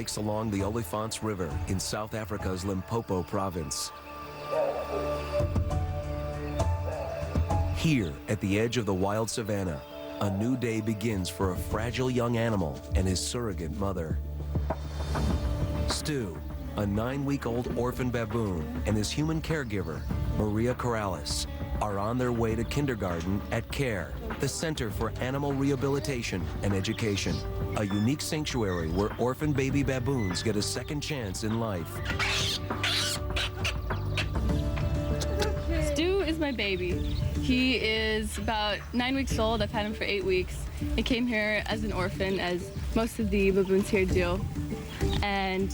breaks along the Olifants River in South Africa's Limpopo province. Here, at the edge of the wild savanna, a new day begins for a fragile young animal and his surrogate mother. Stu, a 9-week-old orphan baboon, and his human caregiver, Maria Corrales, are on their way to kindergarten at CARE, the Center for Animal Rehabilitation and Education, a unique sanctuary where orphan baby baboons get a second chance in life. Stu is my baby. He is about 9 weeks old. I've had him for 8 weeks. He came here as an orphan, as most of the baboons here do. And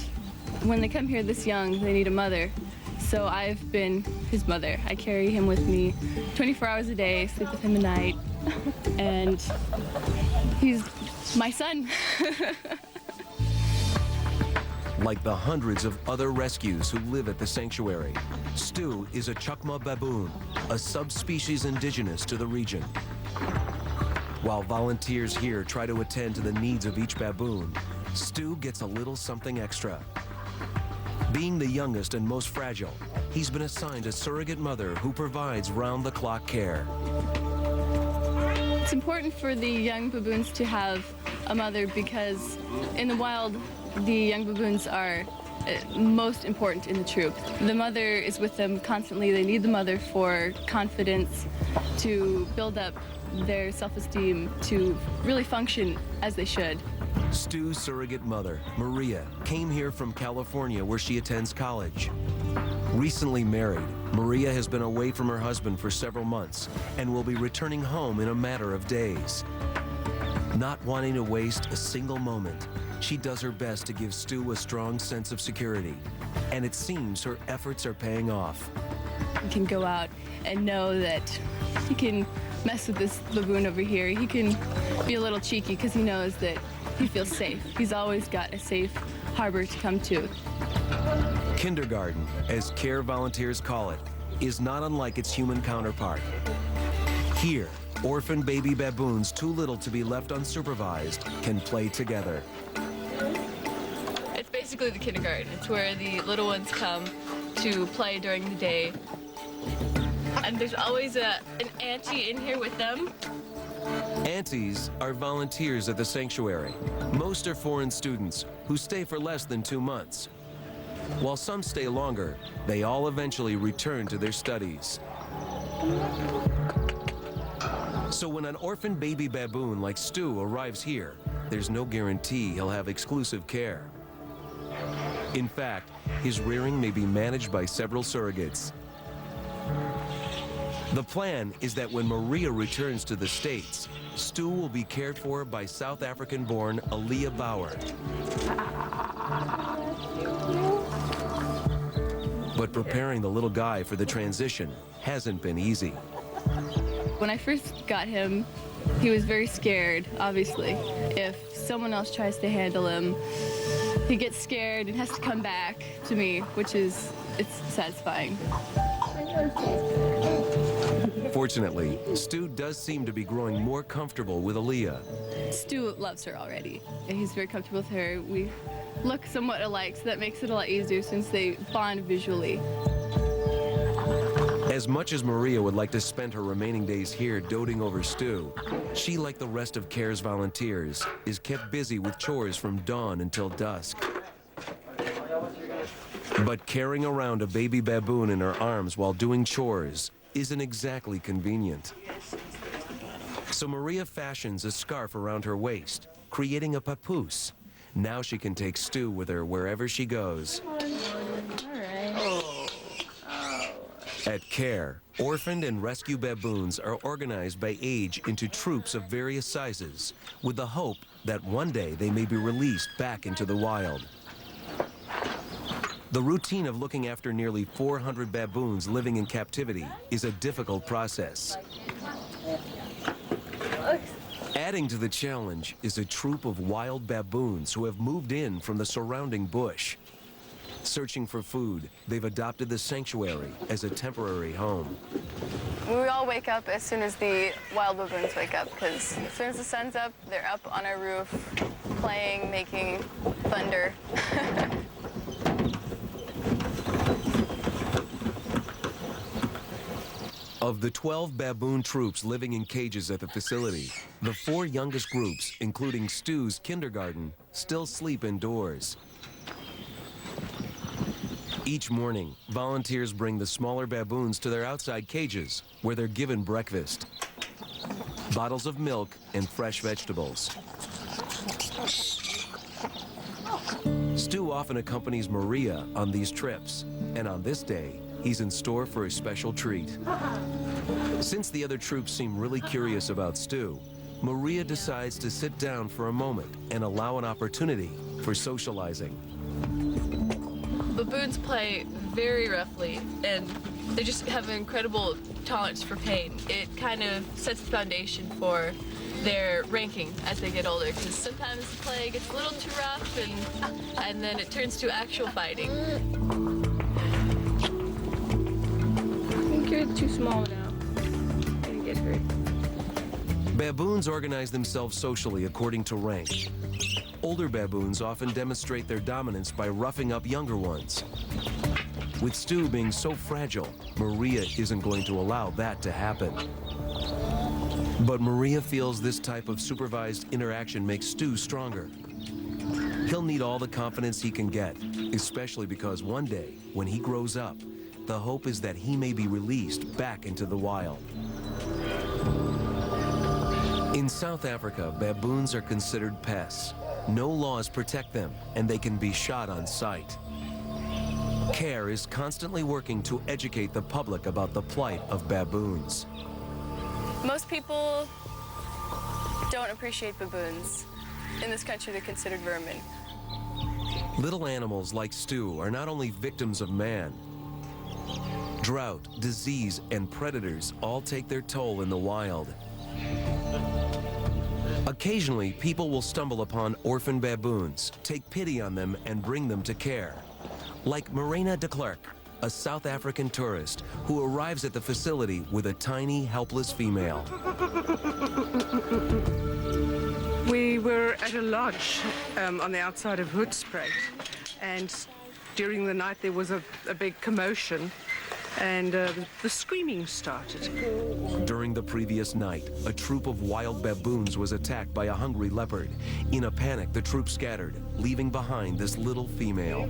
when they come here this young, they need a mother. So I've been his mother. I carry him with me 24 hours a day, sleep with him at night, and he's my son. Like the hundreds of other rescues who live at the sanctuary, Stu is a Chukma baboon, a subspecies indigenous to the region. While volunteers here try to attend to the needs of each baboon, Stu gets a little something extra. Being the youngest and most fragile, he's been assigned a surrogate mother who provides round-the-clock care. It's important for the young baboons to have a mother because in the wild, the young baboons are most important in the troop. The mother is with them constantly. They need the mother for confidence, to build up their self-esteem, to really function as they should. Stu's surrogate mother, Maria, came here from California where she attends college. Recently married, Maria has been away from her husband for several months and will be returning home in a matter of days. Not wanting to waste a single moment, she does her best to give Stu a strong sense of security, and it seems her efforts are paying off. He can go out and know that he can mess with this baboon over here. He can be a little cheeky because he knows that he feels safe. He's always got a safe harbor to come to. Kindergarten, as CARE volunteers call it, is not unlike its human counterpart. Here, orphan baby baboons too little to be left unsupervised can play together. It's basically the kindergarten. It's where the little ones come to play during the day. And there's always an auntie in here with them. Aunties are volunteers at the sanctuary. Most are foreign students who stay for less than 2 months. While some stay longer, they all eventually return to their studies. So when an orphan baby baboon like Stu arrives here, there's no guarantee he'll have exclusive care. In fact, his rearing may be managed by several surrogates. The plan is that when Maria returns to the States, Stu will be cared for by South African-born Aaliyah Bauer. But preparing the little guy for the transition hasn't been easy. When I first got him, he was very scared, obviously. If someone else tries to handle him, he gets scared and has to come back to me, which is, it's satisfying. Fortunately, Stu does seem to be growing more comfortable with Aaliyah. Stu loves her already. He's very comfortable with her. We look somewhat alike, so that makes it a lot easier since they bond visually. As much as Maria would like to spend her remaining days here doting over Stu, she, like the rest of CARE's volunteers, is kept busy with chores from dawn until dusk. But carrying around a baby baboon in her arms while doing chores isn't exactly convenient. So Maria fashions a scarf around her waist, creating a papoose. Now she can take Stu with her wherever she goes. At CARE, orphaned and rescue baboons are organized by age into troops of various sizes, with the hope that one day they may be released back into the wild. The routine of looking after nearly 400 baboons living in captivity is a difficult process. Adding to the challenge is a troop of wild baboons who have moved in from the surrounding bush. Searching for food, they've adopted the sanctuary as a temporary home. We all wake up as soon as the wild baboons wake up, because as soon as the sun's up, they're up on our roof, playing, making thunder. Of the 12 baboon troops living in cages at the facility, the 4 youngest groups, including Stu's kindergarten, still sleep indoors. Each morning, volunteers bring the smaller baboons to their outside cages, where they're given breakfast, bottles of milk, and fresh vegetables. Stu often accompanies Maria on these trips, and on this day, he's in store for a special treat. Since the other troops seem really curious about Stu, Maria decides to sit down for a moment and allow an opportunity for socializing. Baboons play very roughly, and they just have an incredible tolerance for pain. It kind of sets the foundation for their ranking as they get older, because sometimes the play gets a little too rough, and then it turns to actual fighting. I think you're too small now. You're gonna get hurt. Baboons organize themselves socially according to rank. Older baboons often demonstrate their dominance by roughing up younger ones. With Stu being so fragile, Maria isn't going to allow that to happen. But Maria feels this type of supervised interaction makes Stu stronger. He'll need all the confidence he can get, especially because one day, when he grows up, the hope is that he may be released back into the wild. In South Africa, baboons are considered pests. No laws protect them, and they can be shot on sight. CARE is constantly working to educate the public about the plight of baboons. Most people don't appreciate baboons. In this country, they're considered vermin. Little animals like Stu are not only victims of man. Drought, disease, and predators all take their toll in the wild. Occasionally, people will stumble upon orphan baboons, take pity on them, and bring them to CARE. Like Marina de Klerk, a South African tourist who arrives at the facility with a tiny, helpless female. We were at a lodge on the outside of Hoedspruit, and during the night there was a big commotion, and the screaming started. During the previous night, a troop of wild baboons was attacked by a hungry leopard. In a panic, the troop scattered, leaving behind this little female.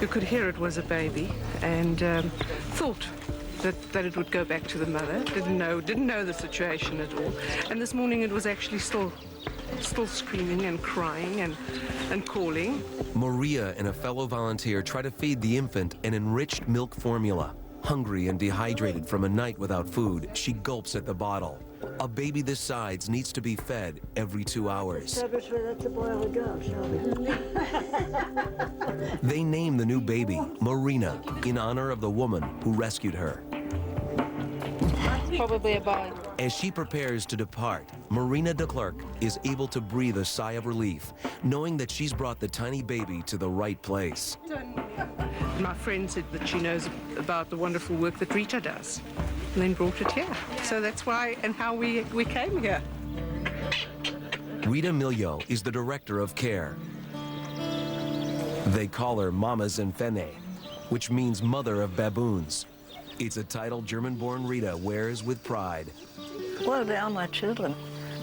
You could hear it was a baby, and thought that it would go back to the mother. Didn't know the situation at all. And this morning it was actually still screaming and crying and calling. Maria and a fellow volunteer try to feed the infant an enriched milk formula. Hungry and dehydrated from a night without food, she gulps at the bottle. A baby this size needs to be fed every 2 hours. They name the new baby Marina in honor of the woman who rescued her. Probably a boy. As she prepares to depart, Marina de Klerk is able to breathe a sigh of relief, knowing that she's brought the tiny baby to the right place. My friend said that she knows about the wonderful work that Rita does, and then brought it here. So that's why and how we came here. Rita Milio is the director of CARE. They call her Mama Zenfene, which means mother of baboons. It's a title German-born Rita wears with pride. Well, they are my children.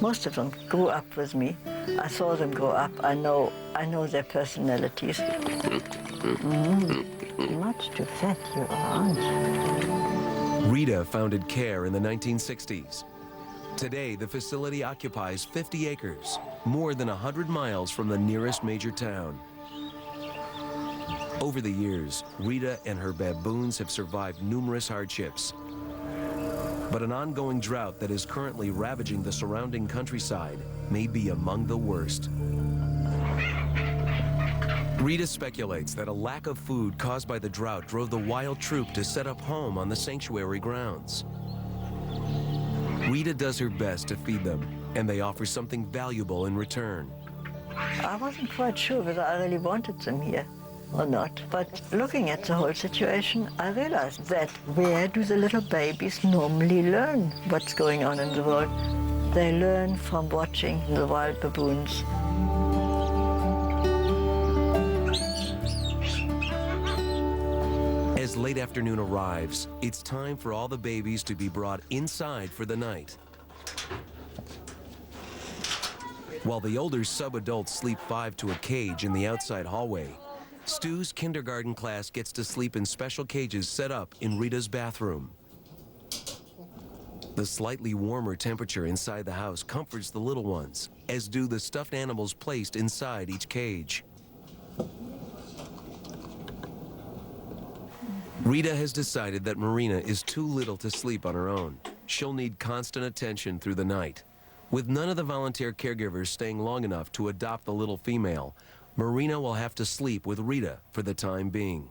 Most of them grew up with me. I saw them grow up. I know their personalities. Much too fat you are, aren't you? Rita founded CARE in the 1960s. Today, the facility occupies 50 acres, more than 100 miles from the nearest major town. Over the years, Rita and her baboons have survived numerous hardships. But an ongoing drought that is currently ravaging the surrounding countryside may be among the worst. Rita speculates that a lack of food caused by the drought drove the wild troop to set up home on the sanctuary grounds. Rita does her best to feed them, and they offer something valuable in return. I wasn't quite sure whether I really wanted them here or not. But looking at the whole situation, I realized that where do the little babies normally learn what's going on in the world? They learn from watching the wild baboons. As late afternoon arrives, it's time for all the babies to be brought inside for the night. While the older sub-adults sleep 5 to a cage in the outside hallway, Stu's kindergarten class gets to sleep in special cages set up in Rita's bathroom. The slightly warmer temperature inside the house comforts the little ones, as do the stuffed animals placed inside each cage. Rita has decided that Marina is too little to sleep on her own. She'll need constant attention through the night. With none of the volunteer caregivers staying long enough to adopt the little female, Marina will have to sleep with Rita for the time being.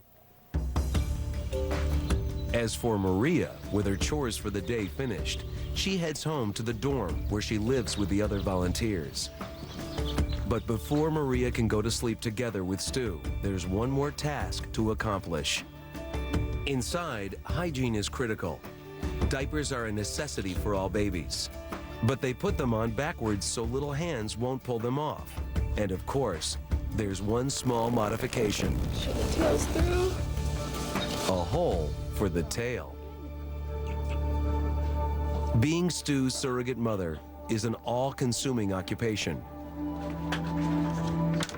As for Maria, with her chores for the day finished, she heads home to the dorm where she lives with the other volunteers. But before Maria can go to sleep together with Stu, there's one more task to accomplish. Inside, hygiene is critical. Diapers are a necessity for all babies, but they put them on backwards so little hands won't pull them off. And of course, there's one small modification. Should the tails through? A hole for the tail. Being Stu's surrogate mother is an all-consuming occupation.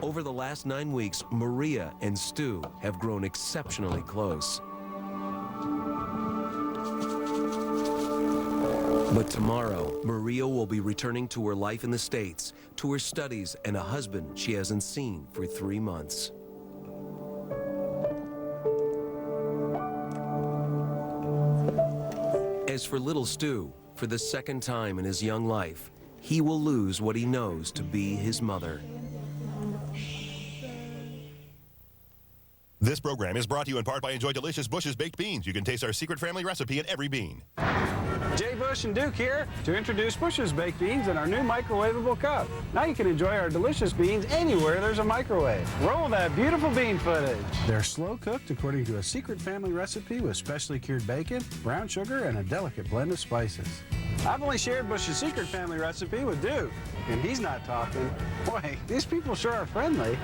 Over the last 9 weeks, Maria and Stu have grown exceptionally close. But tomorrow, Maria will be returning to her life in the States, to her studies and a husband she hasn't seen for 3 months. As for little Stu, for the second time in his young life, he will lose what he knows to be his mother. This program is brought to you in part by Enjoy delicious Bush's baked beans. You can taste our secret family recipe in every bean. Jay Bush and Duke here to introduce Bush's baked beans in our new microwavable cup. Now you can enjoy our delicious beans anywhere there's a microwave. Roll that beautiful bean footage. They're slow cooked according to a secret family recipe with specially cured bacon, brown sugar, and a delicate blend of spices. I've only shared Bush's secret family recipe with Duke, and he's not talking. Boy, these people sure are friendly.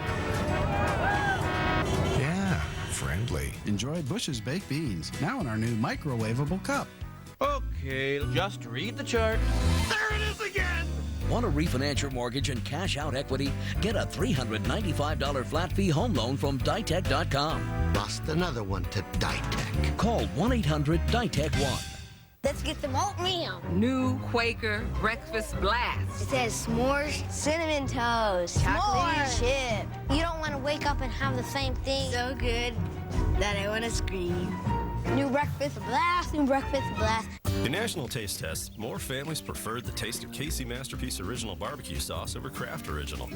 Yeah, friendly. Enjoy Bush's baked beans, now in our new microwavable cup. Okay, just read the chart. There it is again! Want to refinance your mortgage and cash out equity? Get a $395 flat fee home loan from Ditech.com. Bust another one to Ditech. Call 1-800-DITECH-1. Let's get some oatmeal. New Quaker Breakfast Blast. It says s'mores, cinnamon toast, chocolate chip. You don't want to wake up and have the same thing. So good that I want to scream. New breakfast blast, new breakfast blast. In national taste tests, more families preferred the taste of Casey Masterpiece Original Barbecue Sauce over Kraft Original.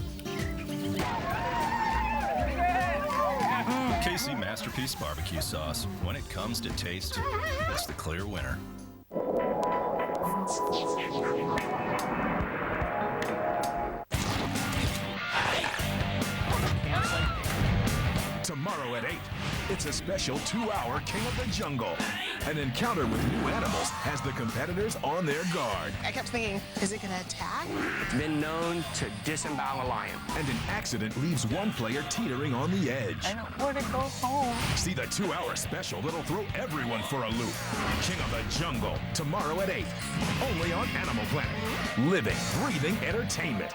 Casey Masterpiece Barbecue Sauce. When it comes to taste, it's the clear winner. Tomorrow at 8, it's a special 2-hour King of the Jungle. An encounter with new animals has the competitors on their guard. I kept thinking, is it going to attack? It's been known to disembowel a lion. And an accident leaves one player teetering on the edge. I don't want to go home. See the 2-hour special that'll throw everyone for a loop. King of the Jungle, tomorrow at 8. Only on Animal Planet. Living, breathing entertainment.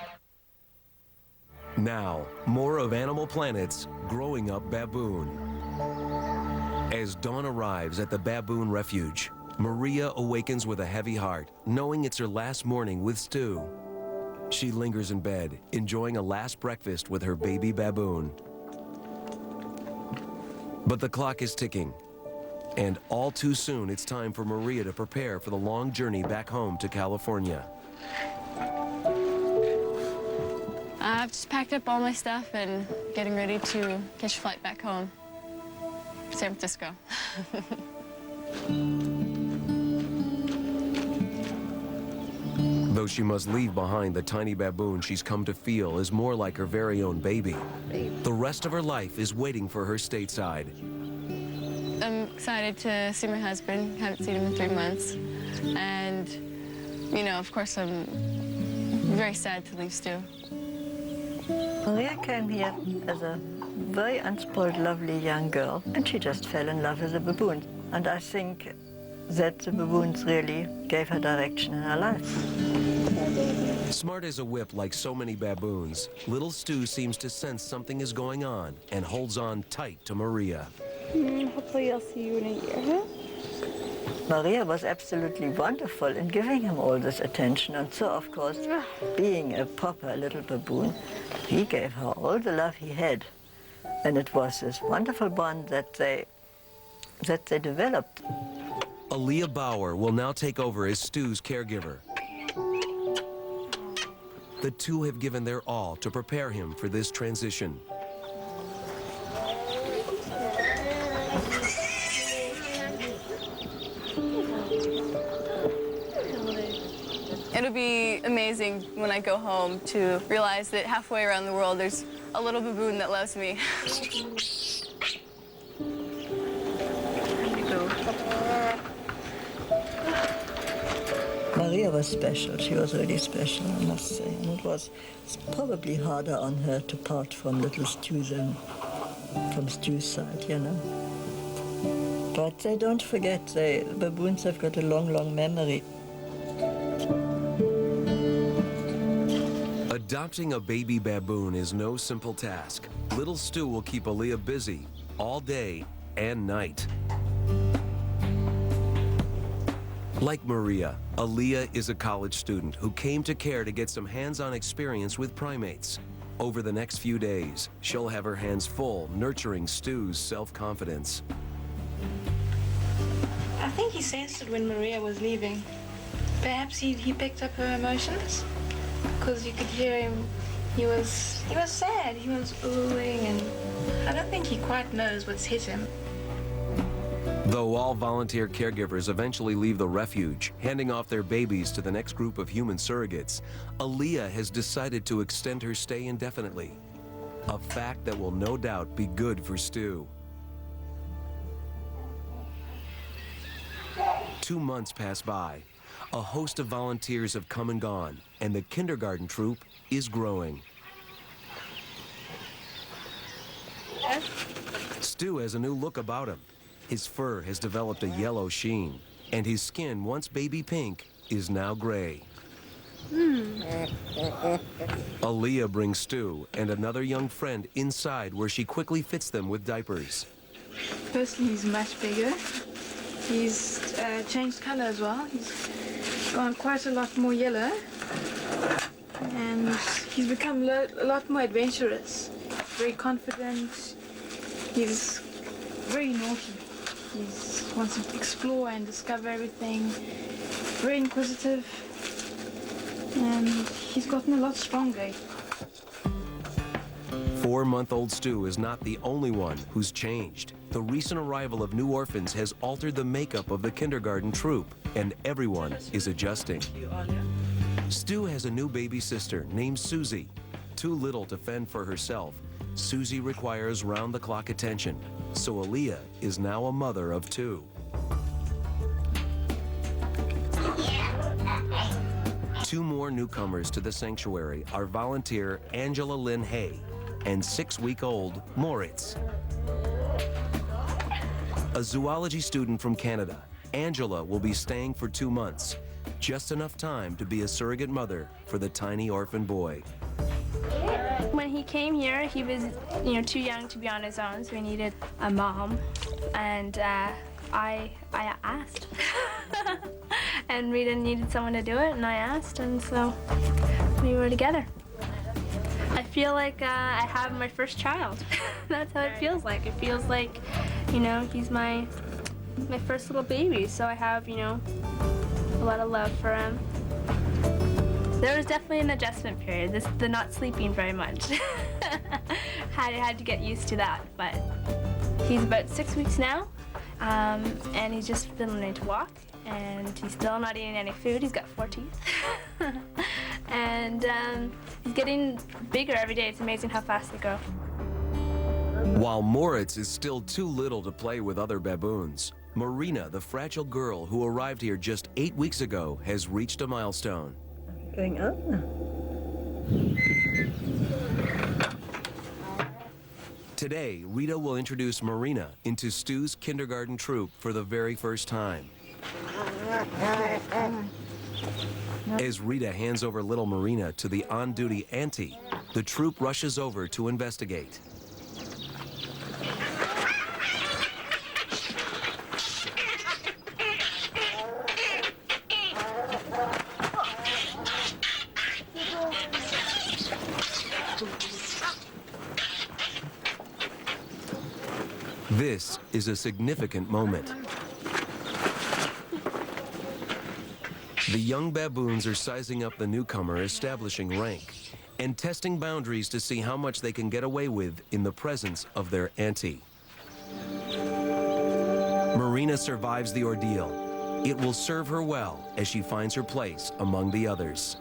Now, more of Animal Planet's Growing Up Baboon. As dawn arrives at the Baboon Refuge, Maria awakens with a heavy heart, knowing it's her last morning with Stu. She lingers in bed, enjoying a last breakfast with her baby baboon. But the clock is ticking, and all too soon it's time for Maria to prepare for the long journey back home to California. I've just packed up all my stuff and getting ready to catch a flight back home. San Francisco. Though she must leave behind the tiny baboon she's come to feel is more like her very own baby, the rest of her life is waiting for her stateside. I'm excited to see my husband. Haven't seen him in 3 months. And, you know, of course, I'm very sad to leave Stu. Maria came here as a very unspoiled, lovely young girl, and she just fell in love with the baboon. And I think that the baboons really gave her direction in her life. Smart as a whip like so many baboons, little Stu seems to sense something is going on and holds on tight to Maria. Hopefully I'll see you in a year, huh? Maria was absolutely wonderful in giving him all this attention, and so, of course, being a proper little baboon, he gave her all the love he had. And it was this wonderful bond that they developed. Aaliyah Bauer will now take over as Stu's caregiver. The two have given their all to prepare him for this transition. It'll be amazing when I go home to realize that halfway around the world there's a little baboon that loves me. Maria was special. She was really special, I must say. And it was probably harder on her to part from little Stu than from Stu's side, you know. But they don't forget. Baboons have got a long, long memory. Adopting a baby baboon is no simple task. Little Stu will keep Aaliyah busy all day and night. Like Maria, Aaliyah is a college student who came to CARE to get some hands-on experience with primates. Over the next few days, she'll have her hands full nurturing Stu's self-confidence. I think he sensed it when Maria was leaving. Perhaps he picked up her emotions, because you could hear him. He was sad. He was oohing, and I don't think he quite knows what's hit him. Though all volunteer caregivers eventually leave the refuge, handing off their babies to the next group of human surrogates, Aaliyah has decided to extend her stay indefinitely. A fact that will no doubt be good for Stu. 2 months pass by. A host of volunteers have come and gone, and the kindergarten troop is growing. Stu has a new look about him. His fur has developed a yellow sheen, and his skin, once baby pink, is now gray. Aaliyah brings Stu and another young friend inside where she quickly fits them with diapers. Firstly, he's much bigger. He's changed color as well. He's gone quite a lot more yellow. And he's become a lot more adventurous. Very confident. He's very naughty. He wants to explore and discover everything. Very inquisitive. And he's gotten a lot stronger. 4-month-old Stu is not the only one who's changed. The recent arrival of new orphans has altered the makeup of the kindergarten troop, and everyone is adjusting. Stu has a new baby sister named Susie. Too little to fend for herself, Susie requires round-the-clock attention, so Aaliyah is now a mother of 2. Two more newcomers to the sanctuary are volunteer Angela Lynn Hay and 6-week-old Moritz. A zoology student from Canada, Angela will be staying for 2 months, just enough time to be a surrogate mother for the tiny orphan boy. When he came here, he was, too young to be on his own, so he needed a mom, and I asked. And Rita needed someone to do it, and I asked, and so we were together. I feel like I have my first child. That's how it feels like. It feels like, he's my first little baby, so I have, a lot of love for him. There was definitely an adjustment period, the not sleeping very much. had to get used to that, but he's about 6 weeks now, and he's just been learning to walk, and he's still not eating any food. He's got 4 teeth. And he's getting bigger every day. It's amazing how fast they grow. While Moritz is still too little to play with other baboons, Marina, the fragile girl who arrived here just 8 weeks ago, has reached a milestone. Going on. Today, Rita will introduce Marina into Stu's kindergarten troop for the very first time. As Rita hands over little Marina to the on-duty auntie, the troop rushes over to investigate. This is a significant moment. The young baboons are sizing up the newcomer, establishing rank, and testing boundaries to see how much they can get away with in the presence of their auntie. Marina survives the ordeal. It will serve her well as she finds her place among the others.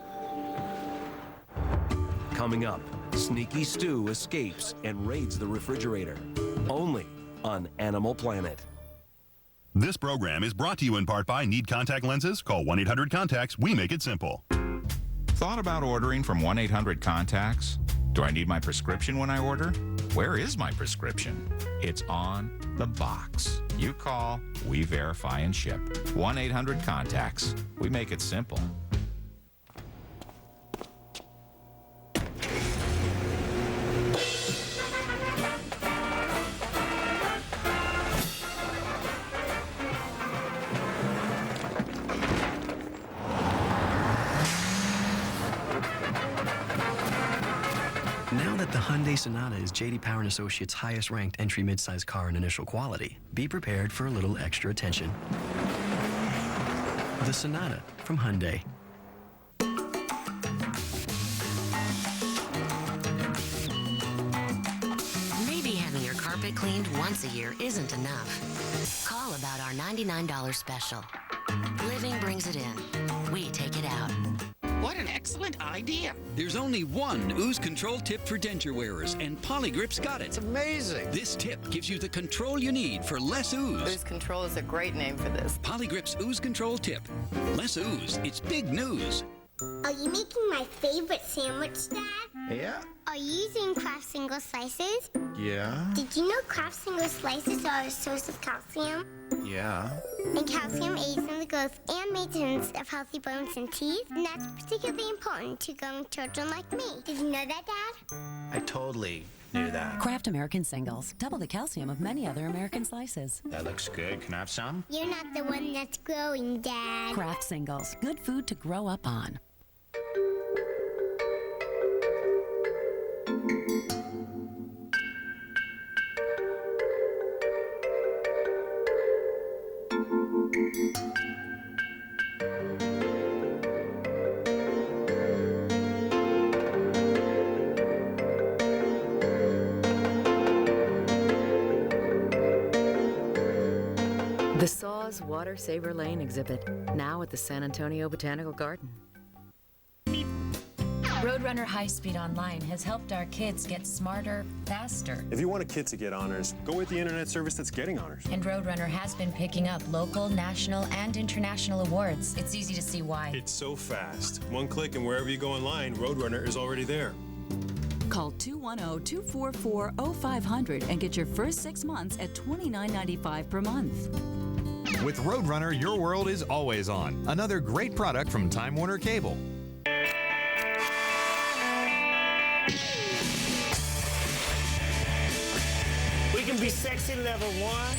Coming up, Sneaky Stu escapes and raids the refrigerator. Only on Animal Planet. This program is brought to you in part by Need Contact Lenses. Call 1-800-CONTACTS. We make it simple. Thought about ordering from 1-800-CONTACTS? Do I need my prescription when I order? Where is my prescription? It's on the box. You call, we verify and ship. 1-800-CONTACTS. We make it simple. Now that the Hyundai Sonata is J.D. Power & Associates' highest-ranked entry midsize car in initial quality, be prepared for a little extra attention. The Sonata from Hyundai. Maybe having your carpet cleaned once a year isn't enough. Call about our $99 special. Living brings it in. We take it out. What an excellent idea. There's only one ooze control tip for denture wearers, and Polygrip's got it. It's amazing. This tip gives you the control you need for less ooze. Ooze control is a great name for this. Polygrip's ooze control tip. Less ooze. It's big news. Are you making my favorite sandwich, Dad? Yeah. Are you using Kraft single slices? Yeah. Did you know Kraft single slices are a source of calcium? Yeah. And calcium aids in the growth and maintenance of healthy bones and teeth, and that's particularly important to growing children like me. Did you know that, Dad? I totally knew that. Kraft American Singles. Double the calcium of many other American slices. That looks good. Can I have some? You're not the one that's growing, Dad. Kraft Singles. Good food to grow up on. The Saws Water Saver Lane exhibit, now at the San Antonio Botanical Garden. Roadrunner High Speed Online has helped our kids get smarter, faster. If you want a kid to get honors, go with the internet service that's getting honors. And Roadrunner has been picking up local, national, and international awards. It's easy to see why. It's so fast. One click and wherever you go online, Roadrunner is already there. Call 210-244-0500 and get your first 6 months at $29.95 per month. With Roadrunner, your world is always on. Another great product from Time Warner Cable. We can be sexy level 1,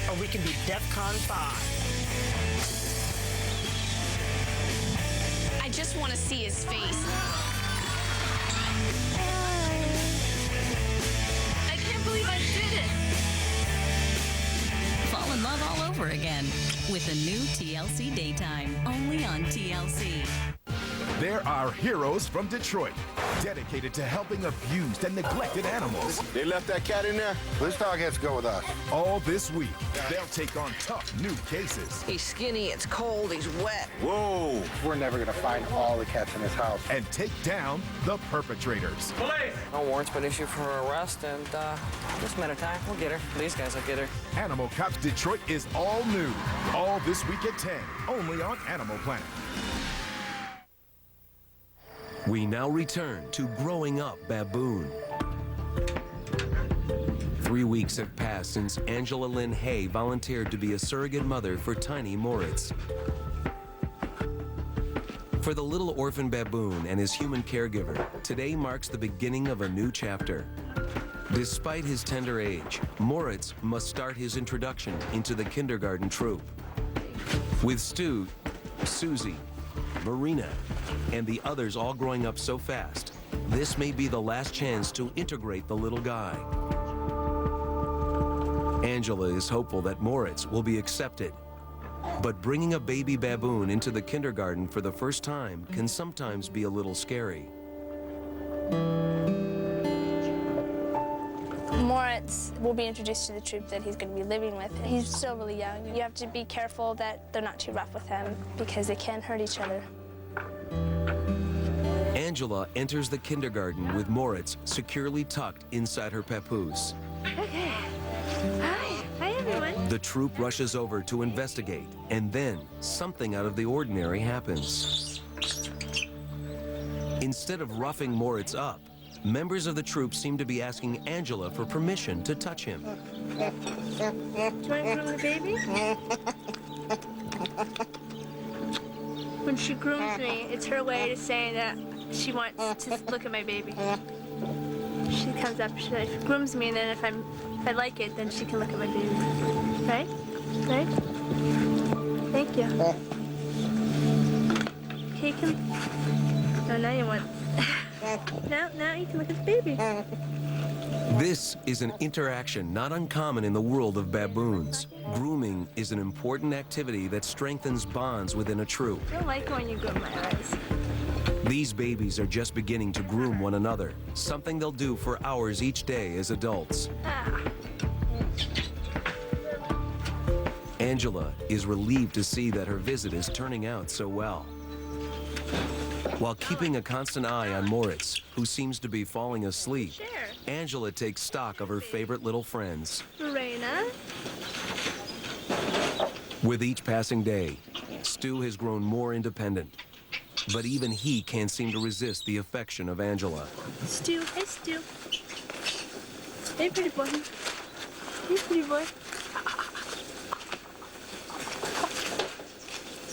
or we can be DEFCON 5. I just want to see his face. I can't believe I did it! Fall in love all over again with the new TLC Daytime, only on TLC. There are heroes from Detroit, dedicated to helping abused and neglected animals. They left that cat in there? This dog has to go with us. All this week, they'll take on tough new cases. He's skinny, it's cold, he's wet. Whoa! We're never gonna find all the cats in this house. And take down the perpetrators. Police! No warrant's been issued for her arrest, and just a matter of time, we'll get her. These guys will get her. Animal Cops Detroit is all new. All this week at 10, only on Animal Planet. We now return to Growing Up Baboon. 3 weeks have passed since Angela Lynn Hay volunteered to be a surrogate mother for tiny Moritz. For the little orphan baboon and his human caregiver, today marks the beginning of a new chapter. Despite his tender age, Moritz must start his introduction into the kindergarten troop. With Stu, Susie, Marina, and the others all growing up so fast, this may be the last chance to integrate the little guy. Angela is hopeful that Moritz will be accepted. But bringing a baby baboon into the kindergarten for the first time can sometimes be a little scary. Moritz will be introduced to the troop that he's going to be living with. He's still really young. You have to be careful that they're not too rough with him because they can hurt each other. Angela enters the kindergarten with Moritz securely tucked inside her papoose. Okay. Hi everyone. The troop rushes over to investigate, and then something out of the ordinary happens. Instead of roughing Moritz up, members of the troop seem to be asking Angela for permission to touch him. Do you want to groom the baby? When she grooms me, it's her way to say that she wants to look at my baby. She comes up, she grooms me, and then if I like it, then she can look at my baby. Right? Right? Thank you. Okay, you can... No, now you want... now you can look at the baby. This is an interaction not uncommon in the world of baboons. Grooming is an important activity that strengthens bonds within a troop. I don't like when you groom my eyes. These babies are just beginning to groom one another, something they'll do for hours each day as adults. Angela is relieved to see that her visit is turning out so well. While keeping a constant eye on Moritz, who seems to be falling asleep, Angela takes stock of her favorite little friends. Marina. With each passing day, Stu has grown more independent. But even he can't seem to resist the affection of Angela. Stu, hey Stu. Hey pretty boy. Hey pretty boy.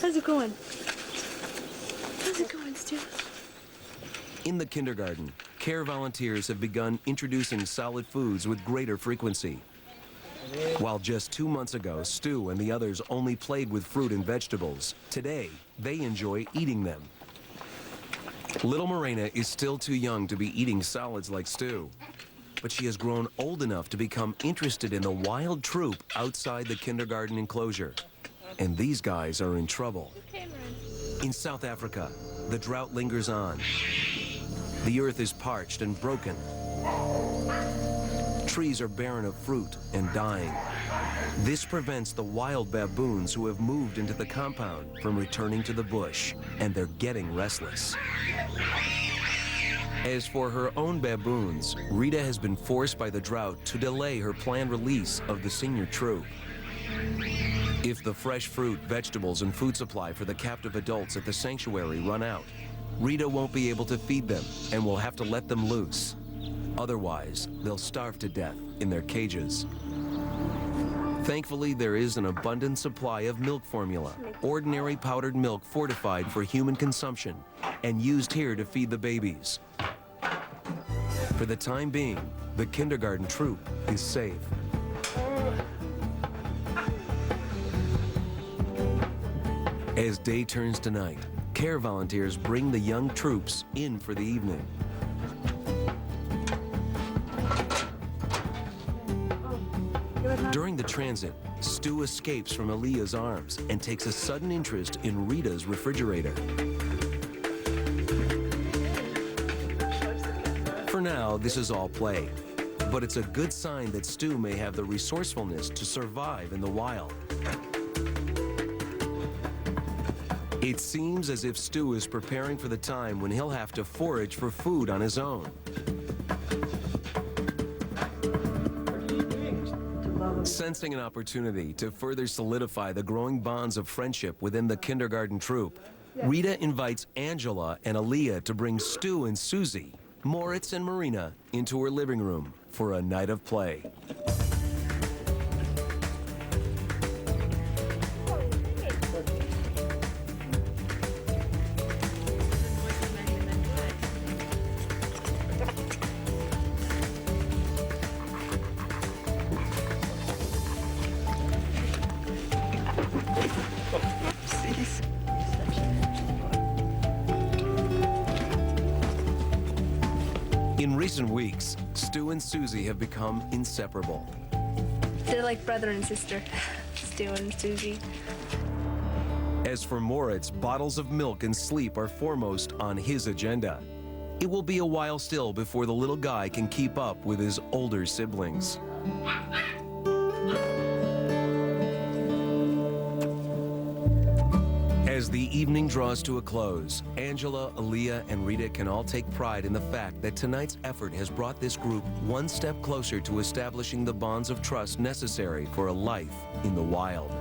How's it going? How's it going, Stu? In the kindergarten, care volunteers have begun introducing solid foods with greater frequency. While just 2 months ago, Stu and the others only played with fruit and vegetables, today they enjoy eating them. Little Marina is still too young to be eating solids like Stu, but she has grown old enough to become interested in the wild troop outside the kindergarten enclosure. And these guys are in trouble. In South Africa, the drought lingers on. The earth is parched and broken. Trees are barren of fruit and dying. This prevents the wild baboons who have moved into the compound from returning to the bush, and they're getting restless. As for her own baboons, Rita has been forced by the drought to delay her planned release of the senior troop. If the fresh fruit, vegetables, and food supply for the captive adults at the sanctuary run out, Rita won't be able to feed them and will have to let them loose. Otherwise, they'll starve to death in their cages. Thankfully, there is an abundant supply of milk formula, ordinary powdered milk fortified for human consumption and used here to feed the babies. For the time being, the kindergarten troop is safe. As day turns to night, care volunteers bring the young troops in for the evening. During the transit, Stu escapes from Aaliyah's arms and takes a sudden interest in Rita's refrigerator. For now, this is all play, but it's a good sign that Stu may have the resourcefulness to survive in the wild. It seems as if Stu is preparing for the time when he'll have to forage for food on his own. Sensing an opportunity to further solidify the growing bonds of friendship within the kindergarten troop, Rita invites Angela and Aaliyah to bring Stu and Susie, Moritz and Marina, into her living room for a night of play. In recent weeks, Stu and Susie have become inseparable. They're like brother and sister, Stu and Susie. As for Moritz, bottles of milk and sleep are foremost on his agenda. It will be a while still before the little guy can keep up with his older siblings. As the evening draws to a close, Angela, Aaliyah, and Rita can all take pride in the fact that tonight's effort has brought this group one step closer to establishing the bonds of trust necessary for a life in the wild.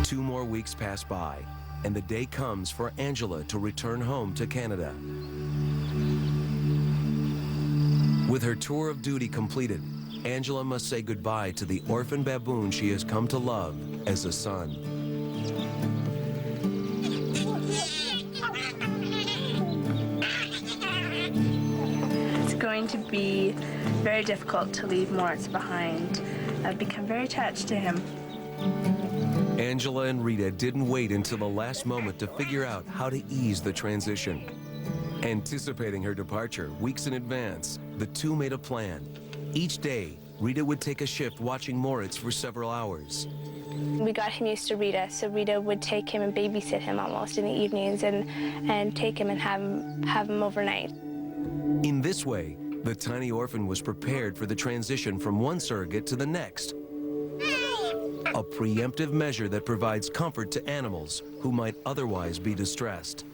Two more weeks pass by, and the day comes for Angela to return home to Canada. With her tour of duty completed, Angela must say goodbye to the orphan baboon she has come to love as a son. It's going to be very difficult to leave Moritz behind. I've become very attached to him. Angela and Rita didn't wait until the last moment to figure out how to ease the transition. Anticipating her departure weeks in advance, the two made a plan. Each day, Rita would take a shift watching Moritz for several hours. We got him used to Rita, so Rita would take him and babysit him almost in the evenings and take him and have him overnight. In this way, the tiny orphan was prepared for the transition from one surrogate to the next. A preemptive measure that provides comfort to animals who might otherwise be distressed.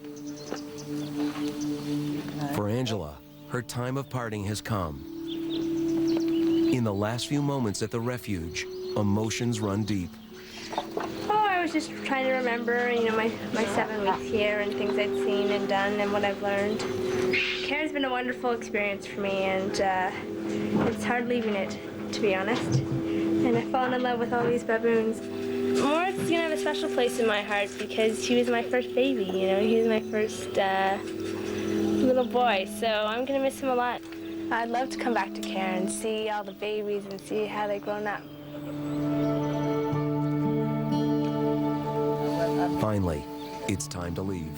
For Angela, her time of parting has come. In the last few moments at the refuge, emotions run deep. Oh, I was just trying to remember, my 7 weeks here and things I'd seen and done and what I've learned. Care's been a wonderful experience for me, and it's hard leaving it, to be honest. And I've fallen in love with all these baboons. Moritz is gonna have a special place in my heart because he was my first baby, he was my first little boy, so I'm gonna miss him a lot. I'd love to come back to care and see all the babies and see how they've grown up. Finally, it's time to leave.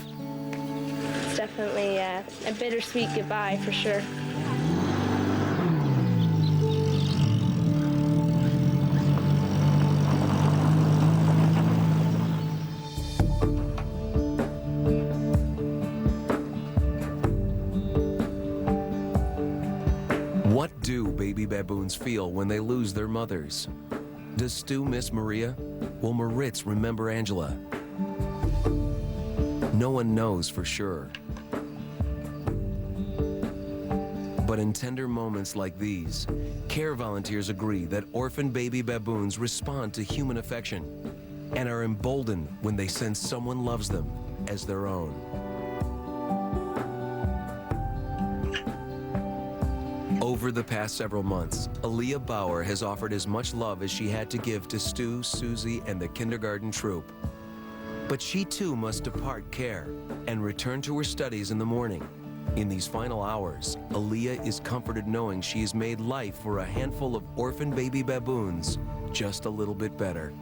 It's definitely a bittersweet goodbye for sure. What do baby baboons feel when they lose their mothers? Does Stu miss Maria? Will Moritz remember Angela? No one knows for sure. But in tender moments like these, care volunteers agree that orphan baby baboons respond to human affection and are emboldened when they sense someone loves them as their own. Over the past several months, Aaliyah Bauer has offered as much love as she had to give to Stu, Susie, and the kindergarten troop. But she too must depart care and return to her studies in the morning. In these final hours, Aaliyah is comforted knowing she has made life for a handful of orphan baby baboons just a little bit better.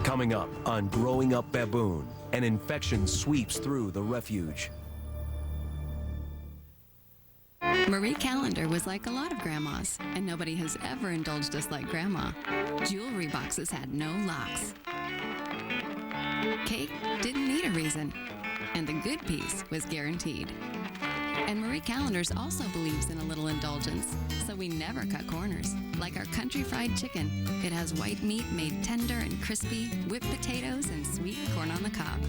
Coming up on Growing Up Baboon, an infection sweeps through the refuge. Marie Callender was like a lot of grandmas, and nobody has ever indulged us like Grandma. Jewelry boxes had no locks. Cake didn't need a reason, and the good piece was guaranteed. And Marie Callender's also believes in a little indulgence, so we never cut corners. Like our country fried chicken. It has white meat made tender and crispy, whipped potatoes, and sweet corn on the cob.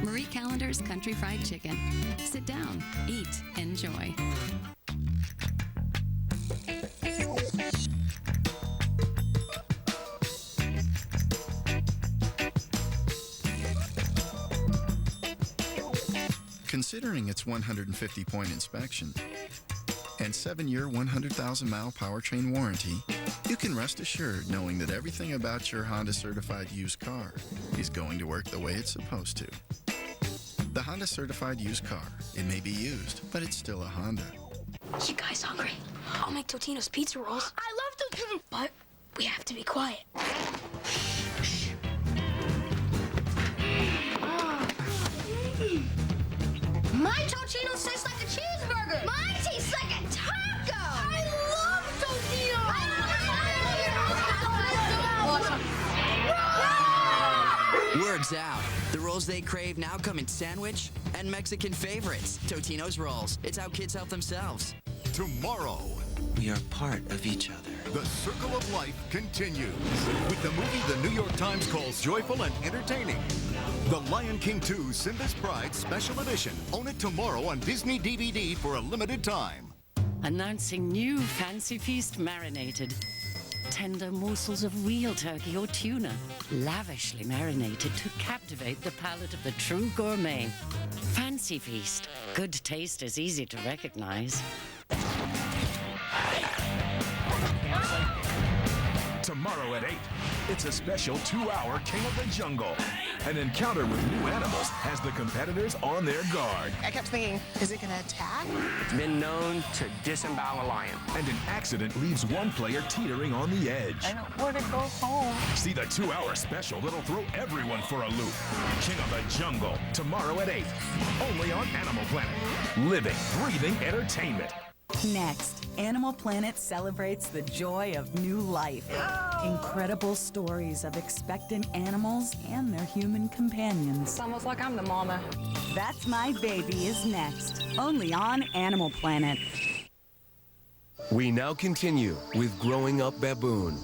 Marie Callender's country fried chicken. Sit down, eat, enjoy. Considering its 150-point inspection and 7-year, 100,000-mile powertrain warranty, you can rest assured knowing that everything about your Honda Certified used car is going to work the way it's supposed to. The Honda Certified used car, it may be used, but it's still a Honda. You guys hungry? I'll make Totino's pizza rolls. I love Totino, but we have to be quiet. Word's out. The rolls they crave now come in sandwich and Mexican favorites. Totino's Rolls. It's how kids help themselves. Tomorrow, we are part of each other. the circle of life continues with the movie the New York Times calls joyful and entertaining. The Lion King 2 Simba's Pride Special Edition. Own it tomorrow on Disney DVD for a limited time. Announcing new Fancy Feast Marinated. Tender morsels of real turkey or tuna, lavishly marinated to captivate the palate of the true gourmet. Fancy Feast. Good taste is easy to recognize. Tomorrow at 8, it's a special 2-hour King of the Jungle. An encounter with new animals has the competitors on their guard. I kept thinking, is it going to attack? It's been known to disembowel a lion. And an accident leaves one player teetering on the edge. I don't want to go home. See the 2-hour special that'll throw everyone for a loop. King of the Jungle, tomorrow at 8. Only on Animal Planet. Living, breathing entertainment. Next, Animal Planet celebrates the joy of new life. Incredible stories of expectant animals and their human companions. It's almost like I'm the mama. That's My Baby is next, only on Animal Planet. We now continue with Growing Up Baboon.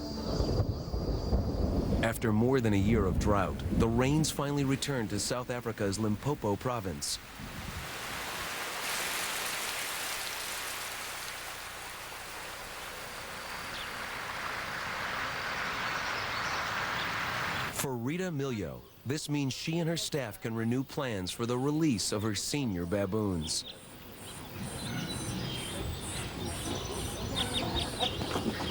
After more than a year of drought, the rains finally returned to South Africa's Limpopo province. For Rita Milio, this means she and her staff can renew plans for the release of her senior baboons.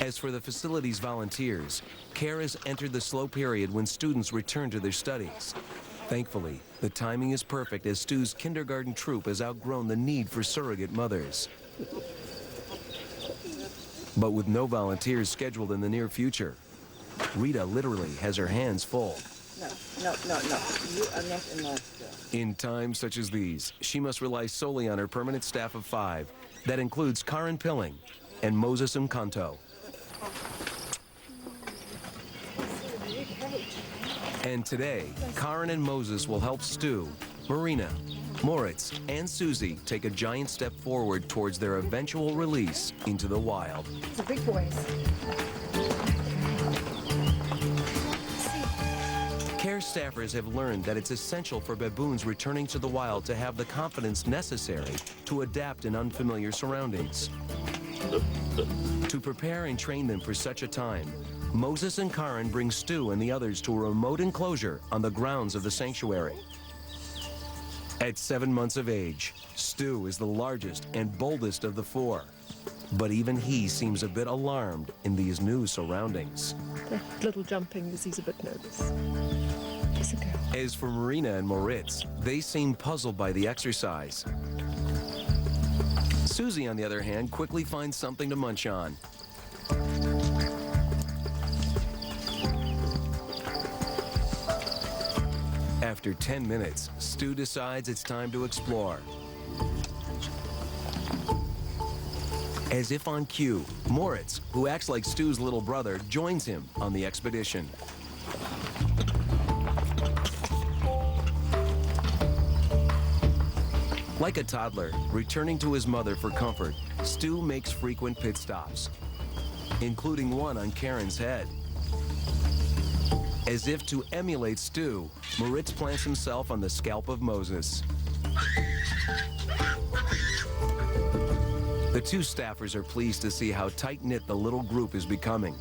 As for the facility's volunteers, care has entered the slow period when students return to their studies. Thankfully, the timing is perfect as Stu's kindergarten troop has outgrown the need for surrogate mothers. But with no volunteers scheduled in the near future, Rita literally has her hands full. No. You are not enough. In times such as these, she must rely solely on her permanent staff of 5. That includes Karen Pilling and Moses Mkanto. And today, Karen and Moses will help Stu, Marina, Moritz, and Susie take a giant step forward towards their eventual release into the wild. The big boys. Care staffers have learned that it's essential for baboons returning to the wild to have the confidence necessary to adapt in unfamiliar surroundings. To prepare and train them for such a time, Moses and Karen bring Stu and the others to a remote enclosure on the grounds of the sanctuary. At 7 months of age, Stu is the largest and boldest of the 4. But even he seems a bit alarmed in these new surroundings. The little jumping is he's a bit nervous. It's a girl. As for Marina and Moritz, they seem puzzled by the exercise. Susie, on the other hand, quickly finds something to munch on. After 10 minutes, Stu decides it's time to explore. As if on cue, Moritz, who acts like Stu's little brother, joins him on the expedition. Like a toddler, returning to his mother for comfort, Stu makes frequent pit stops, including one on Karen's head. As if to emulate Stu, Moritz plants himself on the scalp of Moses. The 2 staffers are pleased to see how tight-knit the little group is becoming.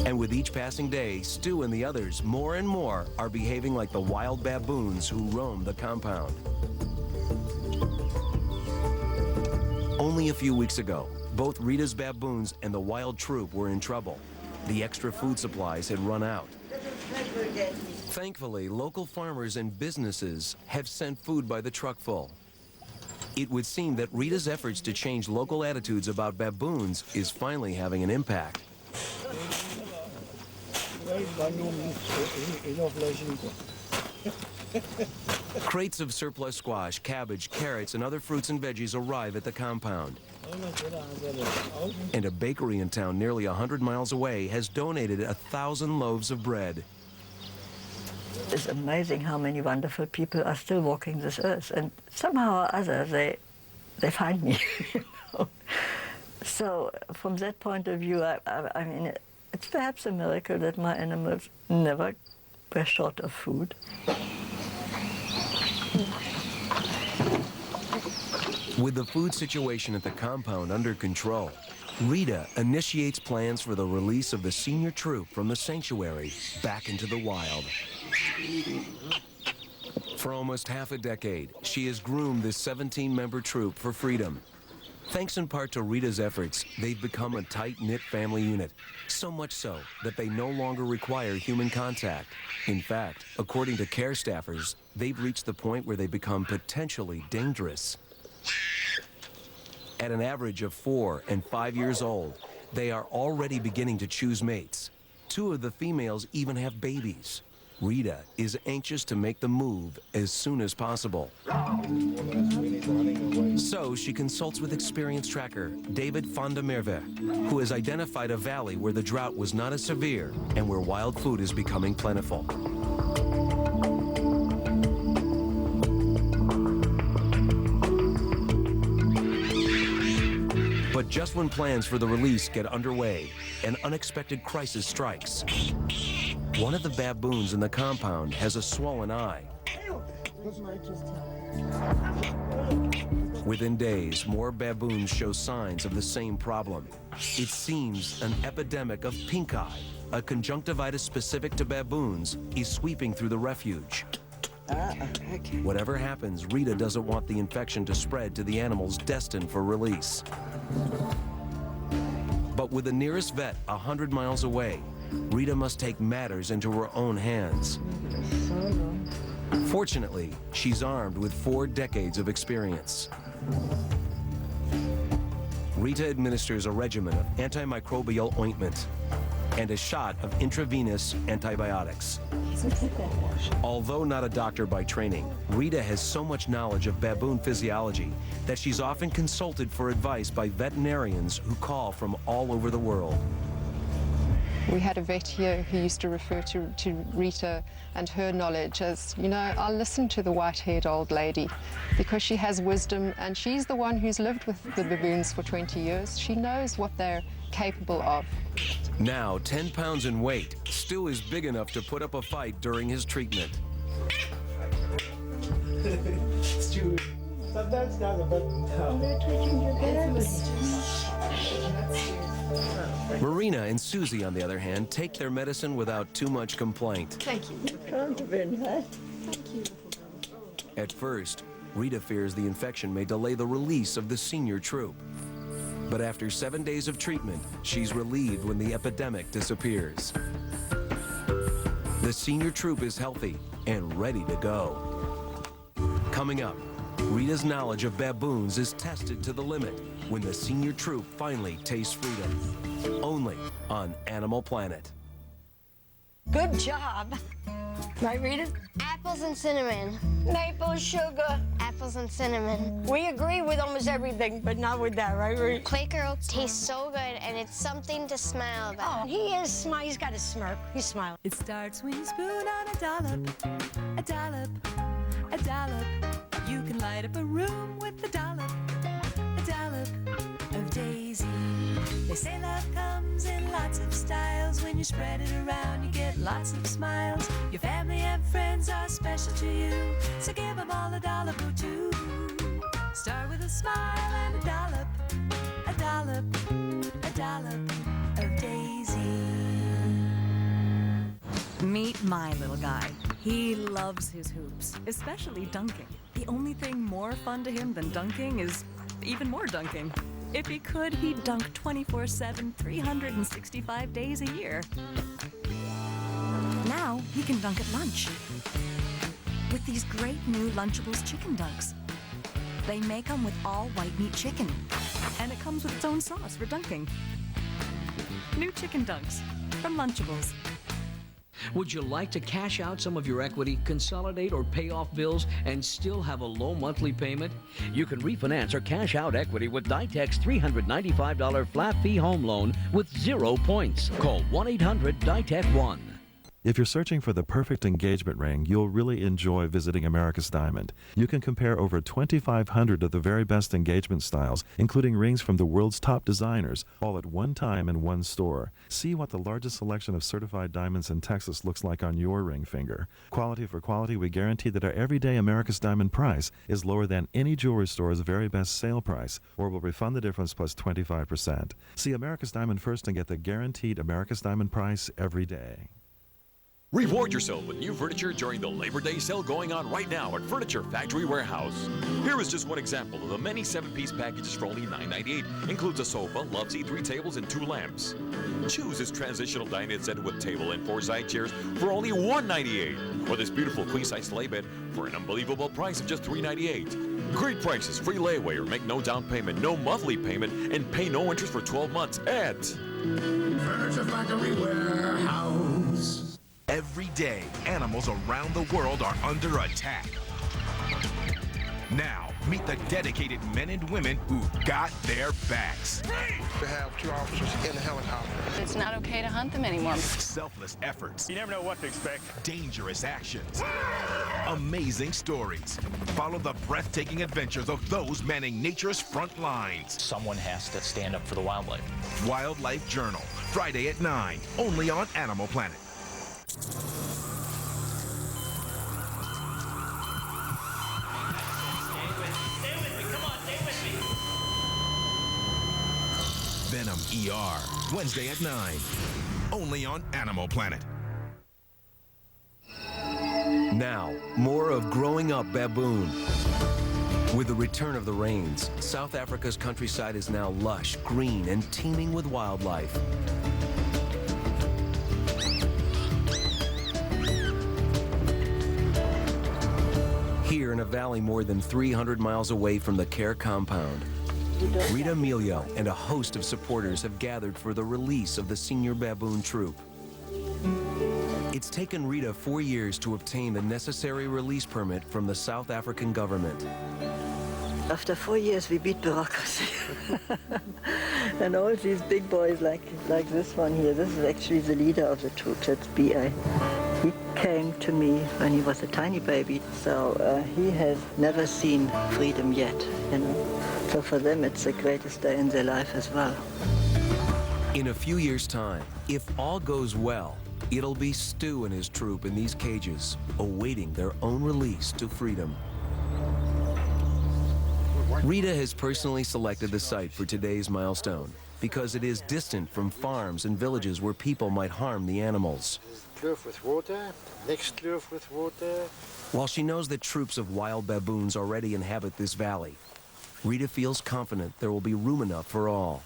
And with each passing day, Stu and the others, more and more, are behaving like the wild baboons who roam the compound. Only a few weeks ago, both Rita's baboons and the wild troop were in trouble. The extra food supplies had run out. Thankfully, local farmers and businesses have sent food by the truckful. It would seem that Rita's efforts to change local attitudes about baboons is finally having an impact. Crates of surplus squash, cabbage, carrots, and other fruits and veggies arrive at the compound. And a bakery in town nearly 100 miles away has donated 1,000 loaves of bread. It's amazing how many wonderful people are still walking this earth, and somehow or other they find me. You know? So from that point of view, I mean, it's perhaps a miracle that my animals never were short of food. With the food situation at the compound under control, Rita initiates plans for the release of the senior troop from the sanctuary back into the wild. For almost half a decade, she has groomed this 17-member troop for freedom. Thanks in part to Rita's efforts, they've become a tight-knit family unit, so much so that they no longer require human contact. In fact, according to care staffers, they've reached the point where they become potentially dangerous. At an average of 4 and 5 years old, they are already beginning to choose mates. 2 of the females even have babies. Rita is anxious to make the move as soon as possible. So she consults with experienced tracker David van der Merwe, who has identified a valley where the drought was not as severe and where wild food is becoming plentiful. But just when plans for the release get underway, an unexpected crisis strikes. One of the baboons in the compound has a swollen eye. Within days, more baboons show signs of the same problem. It seems an epidemic of pink eye, a conjunctivitis specific to baboons, is sweeping through the refuge. Whatever happens, Rita doesn't want the infection to spread to the animals destined for release. But with the nearest vet 100 miles away, Rita must take matters into her own hands. Fortunately, she's armed with 4 decades of experience. Rita administers a regimen of antimicrobial ointment and a shot of intravenous antibiotics. Although not a doctor by training, Rita has so much knowledge of baboon physiology that she's often consulted for advice by veterinarians who call from all over the world. We had a vet here who used to refer to Rita and her knowledge as, you know, I'll listen to the white-haired old lady because she has wisdom and she's the one who's lived with the baboons for 20 years. She knows what they're capable of. Now 10 pounds in weight, Stu is big enough to put up a fight during his treatment. Stu, sometimes down the button. They're touching your Marina and Susie, on the other hand, take their medicine without too much complaint. Thank you. Thank you. At first, Rita fears the infection may delay the release of the senior troop. But after 7 days of treatment, she's relieved when the epidemic disappears. The senior troop is healthy and ready to go. Coming up, Rita's knowledge of baboons is tested to the limit when the senior troop finally tastes freedom. Only on Animal Planet. Good job. Right, Rita? Apples and cinnamon. Maple sugar. Apples and cinnamon. We agree with almost everything, but not with that, right, Rita? Quaker Oats tastes so good, and it's something to smile about. Oh, he is smiling. He's got a smirk. He's smiling. It starts when you spoon on a dollop, a dollop, a dollop. You can light up a room with a dollop of Daisy. They say love comes in lots of styles. When you spread it around, you get lots of smiles. Your family and friends are special to you, so give them all a dollop or two. Start with a smile and a dollop, a dollop, a dollop of Daisy. Meet my little guy. He loves his hoops, especially dunking. The only thing more fun to him than dunking is even more dunking. If he could, he'd dunk 24/7, 365 days a year. Now he can dunk at lunch with these great new Lunchables chicken dunks. They make them with all white meat chicken, and it comes with its own sauce for dunking. New chicken dunks from Lunchables. Would you like to cash out some of your equity, consolidate or pay off bills, and still have a low monthly payment? You can refinance or cash out equity with Dytek's $395 flat fee home loan with 0 points. Call 1-800-DYTEK-1. If you're searching for the perfect engagement ring, you'll really enjoy visiting America's Diamond. You can compare over 2,500 of the very best engagement styles, including rings from the world's top designers, all at one time in one store. See what the largest selection of certified diamonds in Texas looks like on your ring finger. Quality for quality, we guarantee that our everyday America's Diamond price is lower than any jewelry store's very best sale price, or we'll refund the difference plus 25%. See America's Diamond first and get the guaranteed America's Diamond price every day. Reward yourself with new furniture during the Labor Day sale going on right now at Furniture Factory Warehouse. Here is just one example of the many 7-piece packages for only $9.98. Includes a sofa, love seat, 3 tables, and 2 lamps. Choose this transitional dining set with table and 4 side chairs for only $1.98. Or this beautiful queen-size sleigh bed for an unbelievable price of just $3.98. Great prices, free layaway, or make no down payment, no monthly payment, and pay no interest for 12 months at Furniture Factory Warehouse. Every day, animals around the world are under attack. Now, meet the dedicated men and women who got their backs. To have 2 officers in the helicopter. It's not okay to hunt them anymore. Selfless efforts. You never know what to expect. Dangerous actions. Amazing stories. Follow the breathtaking adventures of those manning nature's front lines. Someone has to stand up for the wildlife. Wildlife Journal, Friday at 9, only on Animal Planet. Venom ER, Wednesday at 9, only on Animal Planet. Now, more of Growing Up Baboon. With the return of the rains, South Africa's countryside is now lush, green, and teeming with wildlife. Here in a valley more than 300 miles away from the care compound, Rita Emilio and a host of supporters have gathered for the release of the senior baboon troop. It's taken Rita 4 years to obtain the necessary release permit from the South African government. After 4 years, we beat bureaucracy. And all these big boys like this one here, this is actually the leader of the troop, that's B.A. He came to me when he was a tiny baby, so he has never seen freedom yet, you know. So for them, it's the greatest day in their life as well. In a few years' time, if all goes well, it'll be Stu and his troop in these cages, awaiting their own release to freedom. Rita has personally selected the site for today's milestone because it is distant from farms and villages where people might harm the animals. Kloof with water, next kloof with water. While she knows that troops of wild baboons already inhabit this valley, Rita feels confident there will be room enough for all.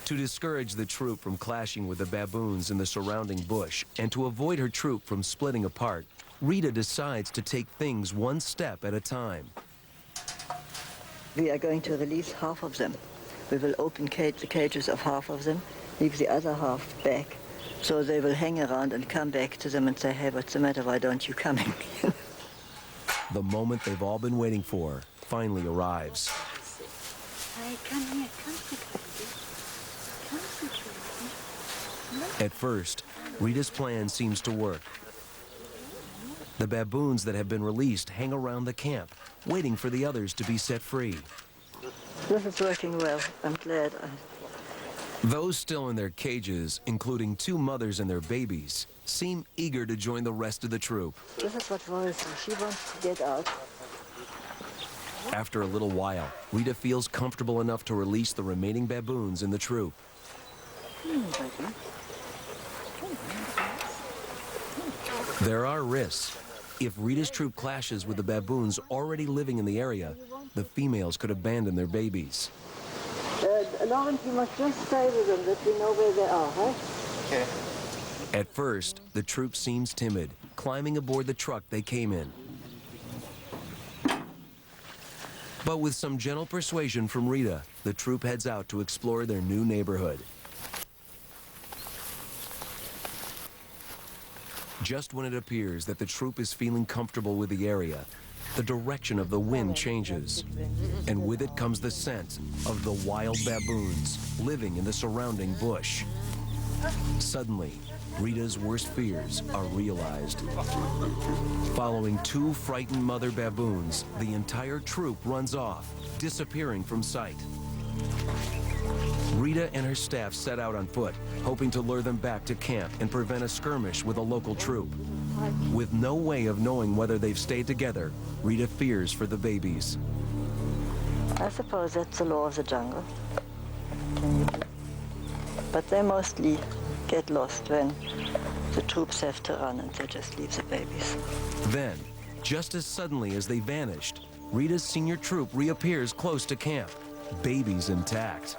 To discourage the troop from clashing with the baboons in the surrounding bush and to avoid her troop from splitting apart, Rita decides to take things one step at a time. We are going to release half of them. We will open the cages of half of them, leave the other half back, so they will hang around and come back to them and say, hey, what's the matter, why don't you come in? The moment they've all been waiting for finally arrives. Hey, come here, At first, Rita's plan seems to work. The baboons that have been released hang around the camp, waiting for the others to be set free. This is working well. I'm glad. Those still in their cages, including 2 mothers and their babies, seem eager to join the rest of the troop. This is what worries me. She wants to get out. After a little while, Rita feels comfortable enough to release the remaining baboons in the troop. There are risks. If Rita's troop clashes with the baboons already living in the area, the females could abandon their babies. Lawrence, you must just stay with them, that we know where they are, huh? Okay. At first, the troop seems timid, climbing aboard the truck they came in. But with some gentle persuasion from Rita, the troop heads out to explore their new neighborhood. Just when it appears that the troop is feeling comfortable with the area, the direction of the wind changes, and with it comes the scent of the wild baboons living in the surrounding bush. Suddenly, Rita's worst fears are realized. Following two frightened mother baboons, the entire troop runs off, disappearing from sight. Rita and her staff set out on foot, hoping to lure them back to camp and prevent a skirmish with a local troop. With no way of knowing whether they've stayed together, Rita fears for the babies. I suppose that's the law of the jungle. But they mostly get lost when the troops have to run and they just leave the babies. Then, just as suddenly as they vanished, Rita's senior troop reappears close to camp, babies intact.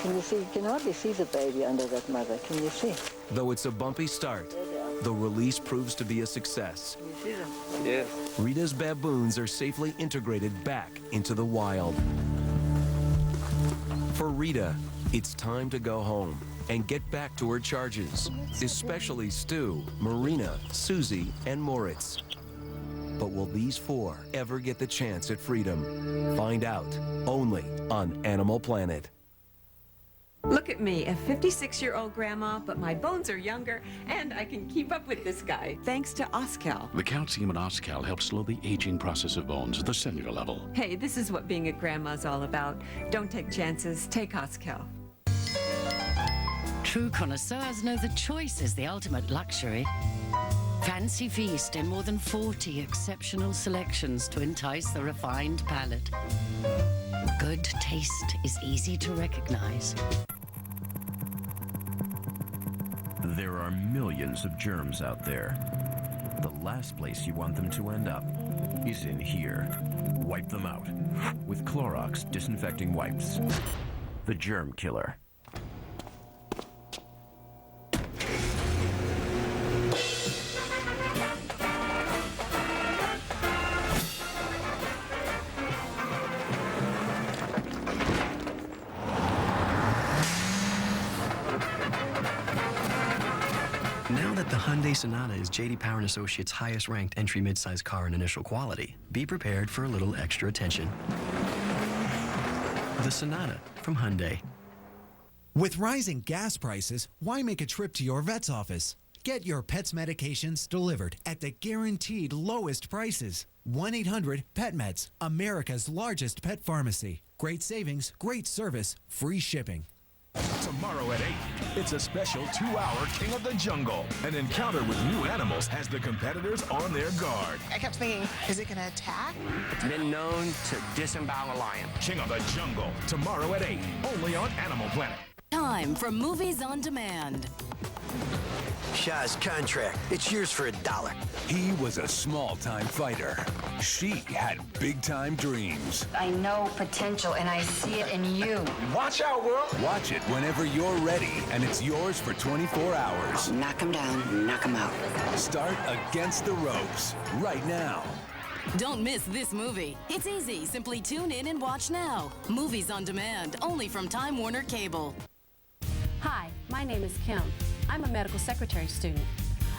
Can you see? You can hardly see the baby under that mother. Can you see? Though it's a bumpy start, the release proves to be a success. Can you see them? Yes. Rita's baboons are safely integrated back into the wild. For Rita, it's time to go home and get back to her charges, especially Stu, Marina, Susie, and Moritz. But will these four ever get the chance at freedom? Find out only on Animal Planet. Look at me, a 56-year-old grandma, but my bones are younger, and I can keep up with this guy, thanks to Oscal. The calcium in Oscal helps slow the aging process of bones at the cellular level. Hey, this is what being a grandma's all about. Don't take chances, take Oscal. True connoisseurs know the choice is the ultimate luxury. Fancy feast in more than 40 exceptional selections to entice the refined palate. Good taste is easy to recognize. There are millions of germs out there. The last place you want them to end up is in here. Wipe them out with Clorox disinfecting wipes. The germ killer. Now that the Hyundai Sonata is J.D. Power & Associates' highest-ranked entry midsize car in initial quality, be prepared for a little extra attention. The Sonata from Hyundai. With rising gas prices, why make a trip to your vet's office? Get your pet's medications delivered at the guaranteed lowest prices. 1-800-PET-MEDS, America's largest pet pharmacy. Great savings, great service, free shipping. Tomorrow at 8, it's a special 2-hour King of the Jungle. An encounter with new animals has the competitors on their guard. I kept thinking, is it going to attack? It's been known to disembowel a lion. King of the Jungle, tomorrow at 8, only on Animal Planet. Time for Movies on Demand. Shah's contract. It's yours for $1. He was a small-time fighter. She had big-time dreams. I know potential, and I see it in you. Watch out, world! Watch it whenever you're ready, and it's yours for 24 hours. Knock him down, knock him out. Start Against the Ropes right now. Don't miss this movie. It's easy. Simply tune in and watch now. Movies on Demand, only from Time Warner Cable. Hi, my name is Kim. I'm a medical secretary student.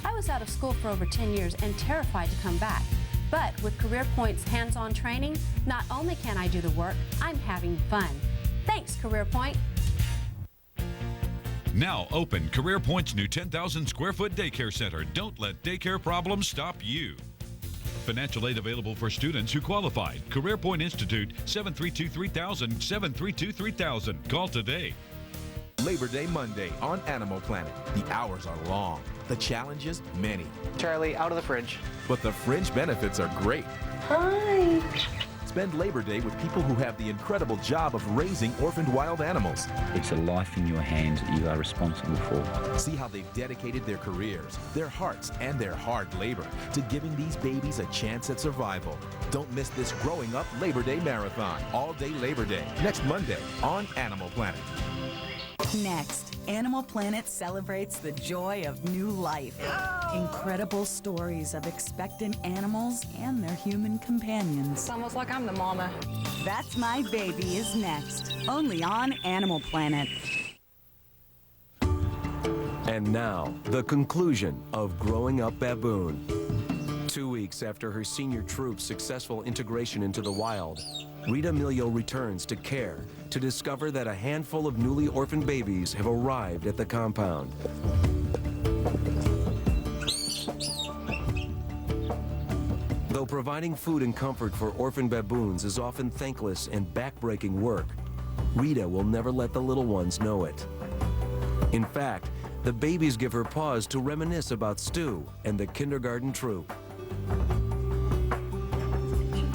I was out of school for over 10 years and terrified to come back. But with CareerPoint's hands-on training, not only can I do the work, I'm having fun. Thanks, CareerPoint. Now open CareerPoint's new 10,000 square foot daycare center. Don't let daycare problems stop you. Financial aid available for students who qualified. CareerPoint Institute, 732-3000, 732-3000. Call today. Labor Day Monday on Animal Planet. The hours are long, the challenges many. Charlie, out of the fridge. But the fringe benefits are great. Hi. Spend Labor Day with people who have the incredible job of raising orphaned wild animals. It's a life in your hands that you are responsible for. See how they've dedicated their careers, their hearts, and their hard labor to giving these babies a chance at survival. Don't miss this Growing Up Labor Day Marathon, all day Labor Day, next Monday on Animal Planet. Next, Animal Planet celebrates the joy of new life. Incredible stories of expectant animals and their human companions. It's almost like I'm the mama. That's My Baby is next, only on Animal Planet. And now, the conclusion of Growing Up Baboon. 2 weeks after her senior troop's successful integration into the wild, Rita Milio returns to care to discover that a handful of newly orphaned babies have arrived at the compound. Though providing food and comfort for orphan baboons is often thankless and backbreaking work, Rita will never let the little ones know it. In fact, the babies give her pause to reminisce about Stu and the kindergarten troop.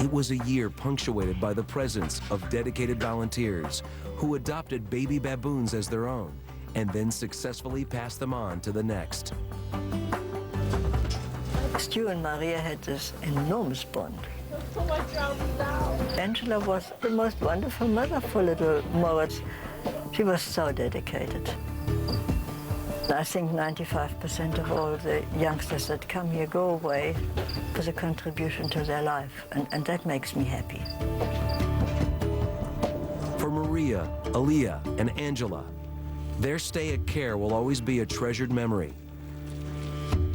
It was a year punctuated by the presence of dedicated volunteers who adopted baby baboons as their own and then successfully passed them on to the next. Stu and Maria had this enormous bond. Angela was the most wonderful mother for little Moritz. She was so dedicated. I think 95% of all the youngsters that come here go away with a contribution to their life, and that makes me happy. For Maria, Aaliyah, and Angela, their stay at CARE will always be a treasured memory,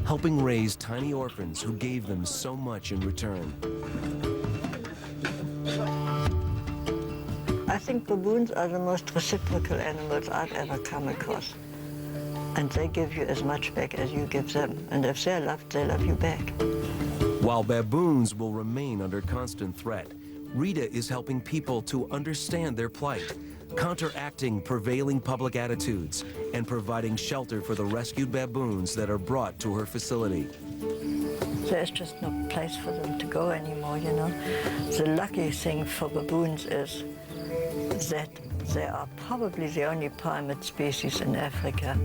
helping raise tiny orphans who gave them so much in return. I think baboons are the most reciprocal animals I've ever come across. And they give you as much back as you give them. And if they're loved, they love you back. While baboons will remain under constant threat, Rita is helping people to understand their plight, counteracting prevailing public attitudes, and providing shelter for the rescued baboons that are brought to her facility. There's just no place for them to go anymore, you know. The lucky thing for baboons is that they are probably the only primate species in Africa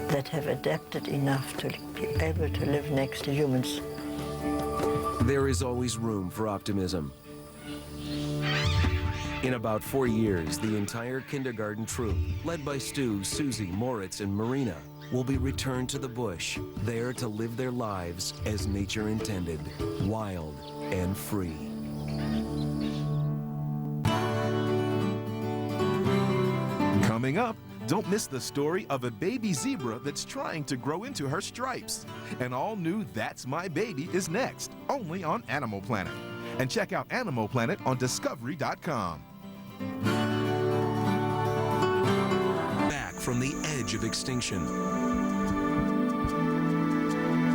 that have adapted enough to be able to live next to humans. There is always room for optimism. In about 4 years, the entire kindergarten troop, led by Stu, Susie, Moritz, and Marina, will be returned to the bush, there to live their lives as nature intended, wild and free. Coming up, don't miss the story of a baby zebra that's trying to grow into her stripes. An all-new That's My Baby is next, only on Animal Planet. And check out Animal Planet on Discovery.com. Back from the edge of extinction.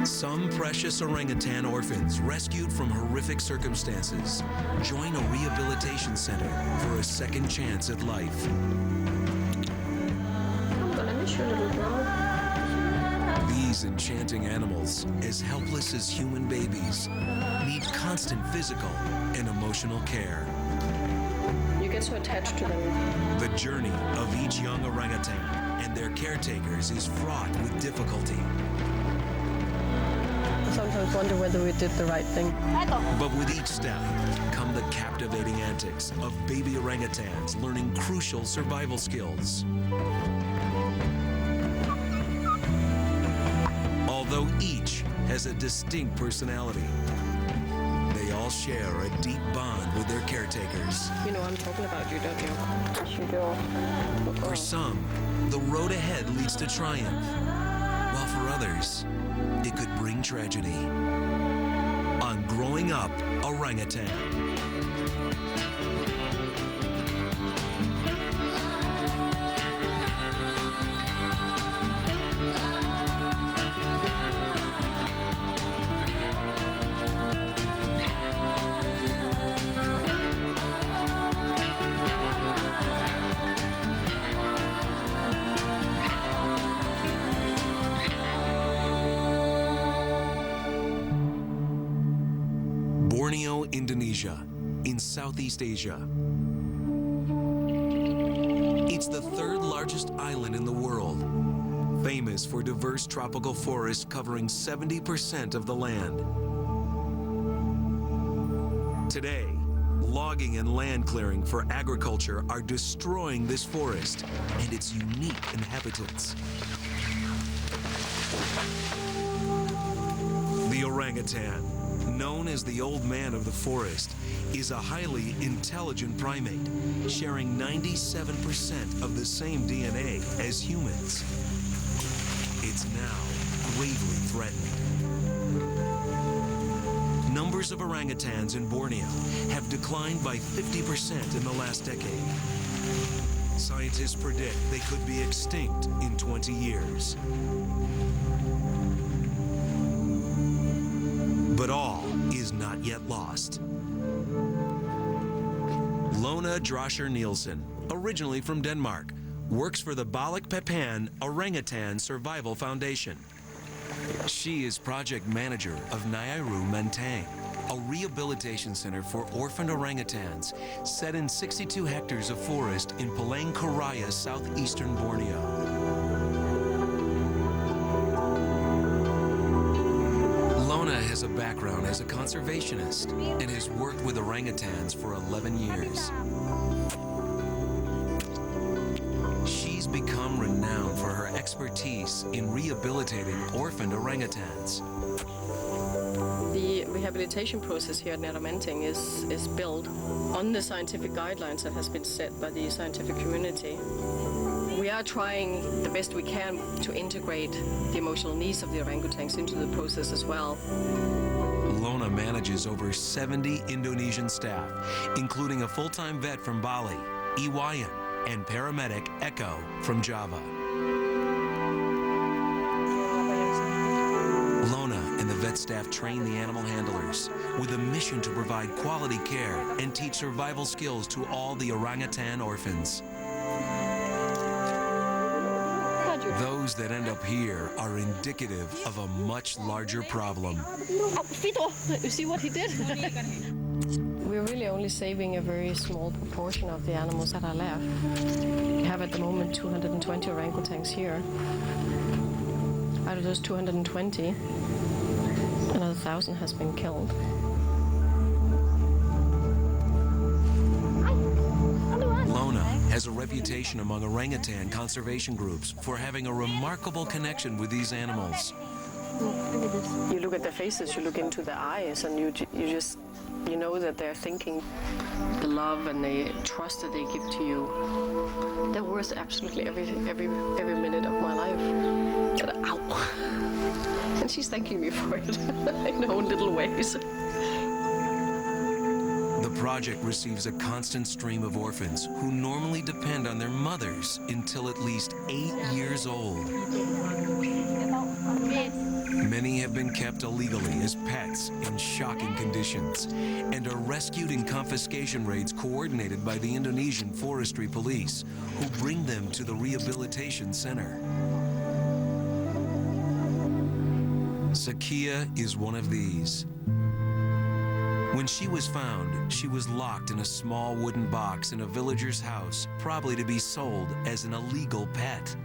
Some precious orangutan orphans rescued from horrific circumstances join a rehabilitation center for a second chance at life. These enchanting animals, as helpless as human babies, need constant physical and emotional care. You get so attached to them. The journey of each young orangutan and their caretakers is fraught with difficulty. I sometimes wonder whether we did the right thing. But with each step come the captivating antics of baby orangutans learning crucial survival skills. Although each has a distinct personality, they all share a deep bond with their caretakers. You know I'm talking about you, don't you? You do. For some, the road ahead leads to triumph, while for others, it could bring tragedy. On Growing Up Orangutan. Borneo, Indonesia, in Southeast Asia. It's the third largest island in the world, famous for diverse tropical forests covering 70% of the land. Today, logging and land clearing for agriculture are destroying this forest and its unique inhabitants. The orangutan, known as the old man of the forest, is a highly intelligent primate, sharing 97% of the same DNA as humans. It's now gravely threatened. Number numbers of orangutans in Borneo have declined by 50% in the last decade. Scientists predict they could be extinct in 20 years. But all is not yet lost. Lona Droscher Nielsen, originally from Denmark, works for the Balik Papan Orangutan Survival Foundation. She is project manager of Nyairu Menteng, a rehabilitation center for orphaned orangutans set in 62 hectares of forest in Palangkaraya, southeastern Borneo. Lona has a background as a conservationist and has worked with orangutans for 11 years. She's become renowned for her expertise in rehabilitating orphaned orangutans. The rehabilitation process here at Menteng is built on the scientific guidelines that has been set by the scientific community. We are trying the best we can to integrate the emotional needs of the orangutans into the process as well. Lona manages over 70 Indonesian staff, including a full-time vet from Bali, Iwayan, and paramedic Eko from Java. Lona and the vet staff train the animal handlers with a mission to provide quality care and teach survival skills to all the orangutan orphans. Those that end up here are indicative of a much larger problem. Oh, Fito! You see what he did? We're really only saving a very small proportion of the animals that are left. We have at the moment 220 orangutans here. Out of those 220, another 1,000 has been killed. Lona has a reputation among orangutan conservation groups for having a remarkable connection with these animals. You look at their faces, you look into their eyes, and you know that they're thinking the love and the trust that they give to you. They're worth absolutely every minute of my life. And, ow! And she's thanking me for it in her own little ways. The project receives a constant stream of orphans who normally depend on their mothers until at least 8 years old. Many have been kept illegally as pets in shocking conditions and are rescued in confiscation raids coordinated by the Indonesian Forestry Police, who bring them to the rehabilitation center. Sakia is one of these. When she was found, she was locked in a small wooden box in a villager's house, probably to be sold as an illegal pet.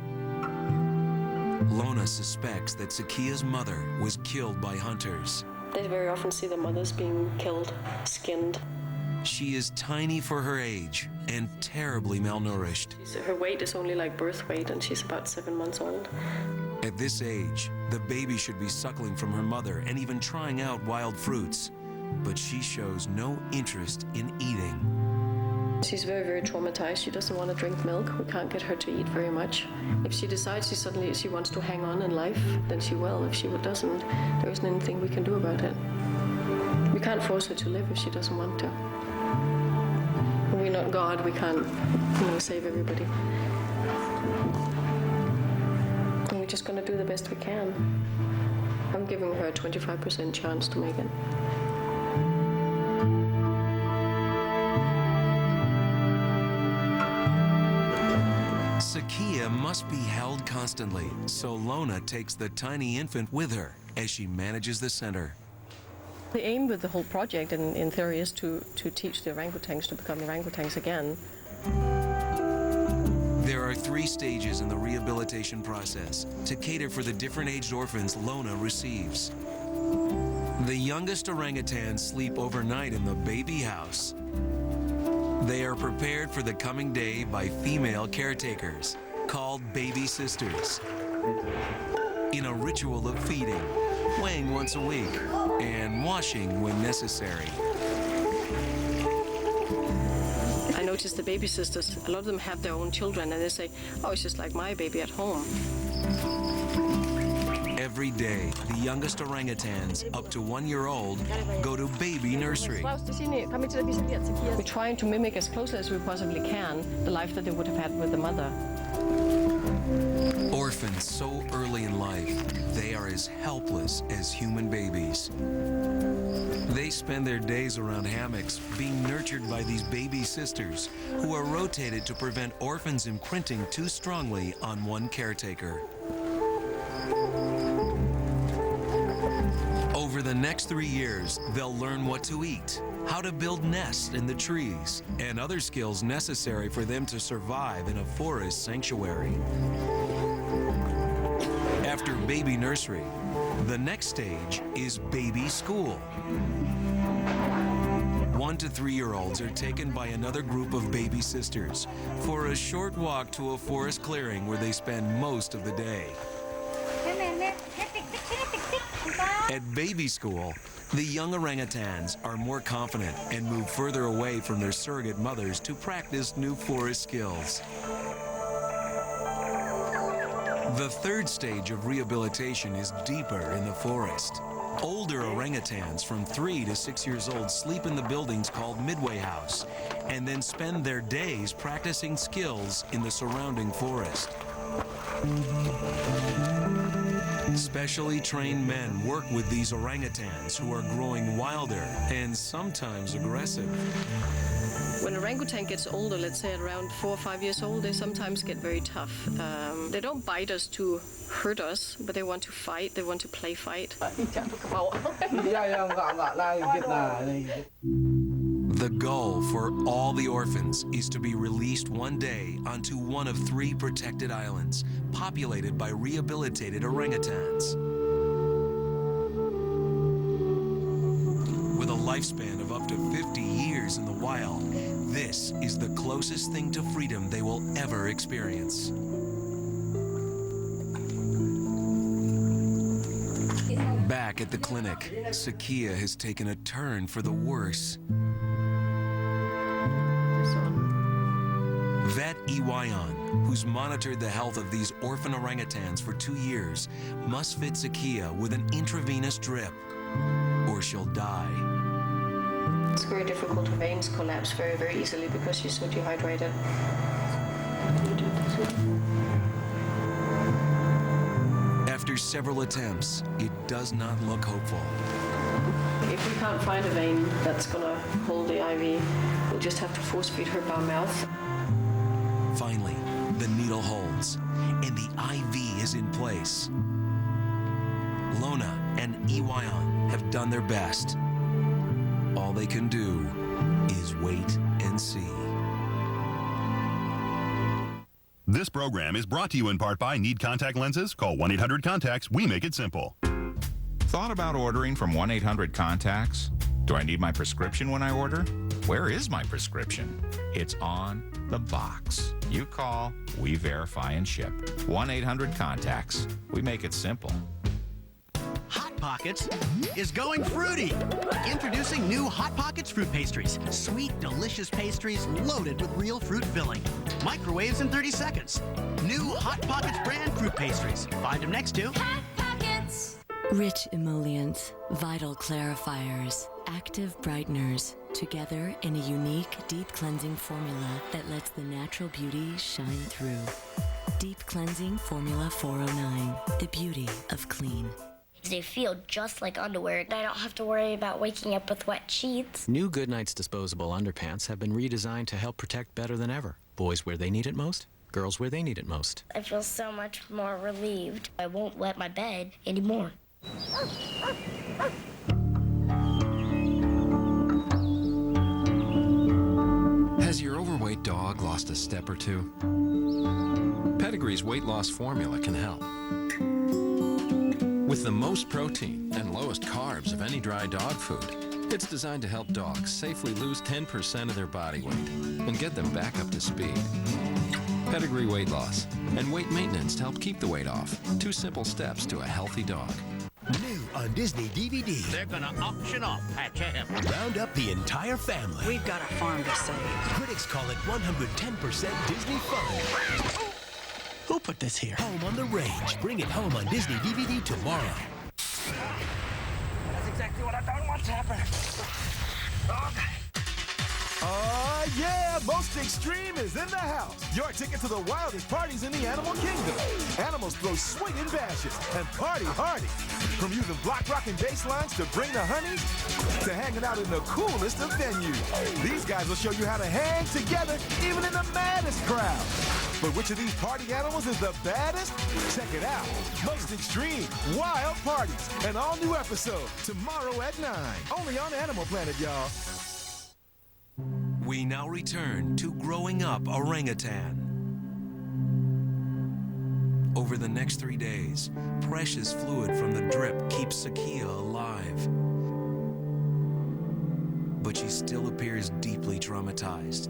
Lona suspects that Sakia's mother was killed by hunters. They very often see the mothers being killed, skinned. She is tiny for her age and terribly malnourished. Her weight is only like birth weight, and she's about 7 months old. At this age, the baby should be suckling from her mother and even trying out wild fruits, but she shows no interest in eating. She's very, very traumatized. She doesn't want to drink milk. We can't get her to eat very much. If she decides she wants to hang on in life, then she will. If she doesn't, there isn't anything we can do about it. We can't force her to live if she doesn't want to. We're not God. We can't, save everybody. And we're just going to do the best we can. I'm giving her a 25% chance to make it. Sakia must be held constantly, so Lona takes the tiny infant with her as she manages the center. The aim with the whole project, in theory, is to teach the orangutans to become orangutans again. There are 3 stages in the rehabilitation process to cater for the different aged orphans Lona receives. The youngest orangutans sleep overnight in the baby house. They are prepared for the coming day by female caretakers, called baby sisters, in a ritual of feeding, weighing once a week, and washing when necessary. I noticed the baby sisters, a lot of them have their own children, and they say, oh, it's just like my baby at home. Every day, the youngest orangutans, up to 1 year old, go to baby nursery. We're trying to mimic as closely as we possibly can the life that they would have had with the mother. Orphans so early in life, they are as helpless as human babies. They spend their days around hammocks, being nurtured by these baby sisters, who are rotated to prevent orphans imprinting too strongly on one caretaker. Over the next 3 years, they'll learn what to eat, how to build nests in the trees, and other skills necessary for them to survive in a forest sanctuary. After baby nursery, the next stage is baby school. 1 to 3 year olds are taken by another group of baby sisters for a short walk to a forest clearing where they spend most of the day. At baby school, the young orangutans are more confident and move further away from their surrogate mothers to practice new forest skills. The third stage of rehabilitation is deeper in the forest. Older orangutans from 3 to 6 years old sleep in the buildings called Midway House and then spend their days practicing skills in the surrounding forest. Specially trained men work with these orangutans who are growing wilder and sometimes aggressive. When an orangutan gets older, let's say at around 4 or 5 years old, they sometimes get very tough. They don't bite us to hurt us, but they want to fight, they want to play fight. The goal for all the orphans is to be released one day onto one of 3 protected islands, populated by rehabilitated orangutans. With a lifespan of up to 50 years in the wild, this is the closest thing to freedom they will ever experience. Back at the clinic, Sakia has taken a turn for the worse. Vet Iwayan, who's monitored the health of these orphan orangutans for 2 years, must fit Sakia with an intravenous drip, or she'll die. It's very difficult. Her veins collapse very, very easily because she's so dehydrated. After several attempts, it does not look hopeful. If we can't find a vein that's gonna hold the IV, we'll just have to force feed her by mouth. Finally, the needle holds, and the IV is in place. Lona and Iwayan have done their best. All they can do is wait and see. This program is brought to you in part by Need Contact Lenses? Call 1-800-CONTACTS. We make it simple. Thought about ordering from 1-800-CONTACTS? Do I need my prescription when I order? Where is my prescription? It's on the box. You call, we verify and ship. 1-800-CONTACTS. We make it simple. Hot Pockets is going fruity. Introducing new Hot Pockets fruit pastries. Sweet, delicious pastries loaded with real fruit filling. Microwaves in 30 seconds. New Hot Pockets brand fruit pastries. Find them next to Hot Pockets. Rich emollients, vital clarifiers, active brighteners, together in a unique deep cleansing formula that lets the natural beauty shine through. Deep Cleansing Formula 409, the beauty of clean. They feel just like underwear. I don't have to worry about waking up with wet sheets. New Goodnight's disposable underpants have been redesigned to help protect better than ever. Boys where they need it most, girls where they need it most. I feel so much more relieved. I won't wet my bed anymore. Has your overweight dog lost a step or two? Pedigree's weight loss formula can help. With the most protein and lowest carbs of any dry dog food, it's designed to help dogs safely lose 10% of their body weight and get them back up to speed. Pedigree weight loss and weight maintenance to help keep the weight off. 2 simple steps to a healthy dog. New on Disney DVD. They're gonna auction off Patch Him. Round up the entire family. We've got a farm to save. Critics call it 110% Disney fun. Who put this here? Home on the Range. Bring it home on Disney DVD tomorrow. That's exactly what I don't want to happen. Yeah, Most Extreme is in the house. Your ticket to the wildest parties in the animal kingdom. Animals throw swinging bashes and party hardy. From using block rocking bass lines to bring the honeys to hanging out in the coolest of venues. These guys will show you how to hang together even in the maddest crowd. But which of these party animals is the baddest? Check it out. Most Extreme Wild Parties. An all-new episode tomorrow at 9. Only on Animal Planet, y'all. We now return to growing up orangutan. Over the next 3 days, precious fluid from the drip keeps Sakia alive. But she still appears deeply traumatized,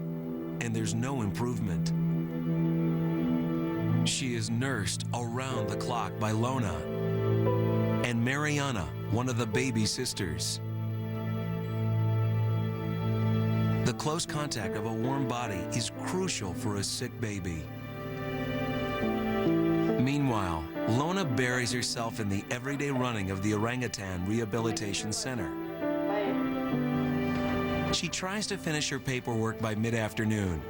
and there's no improvement. She is nursed around the clock by Lona and Mariana, one of the baby sisters. The close contact of a warm body is crucial for a sick baby. Meanwhile, Lona buries herself in the everyday running of the Orangutan Rehabilitation Center. She tries to finish her paperwork by mid-afternoon.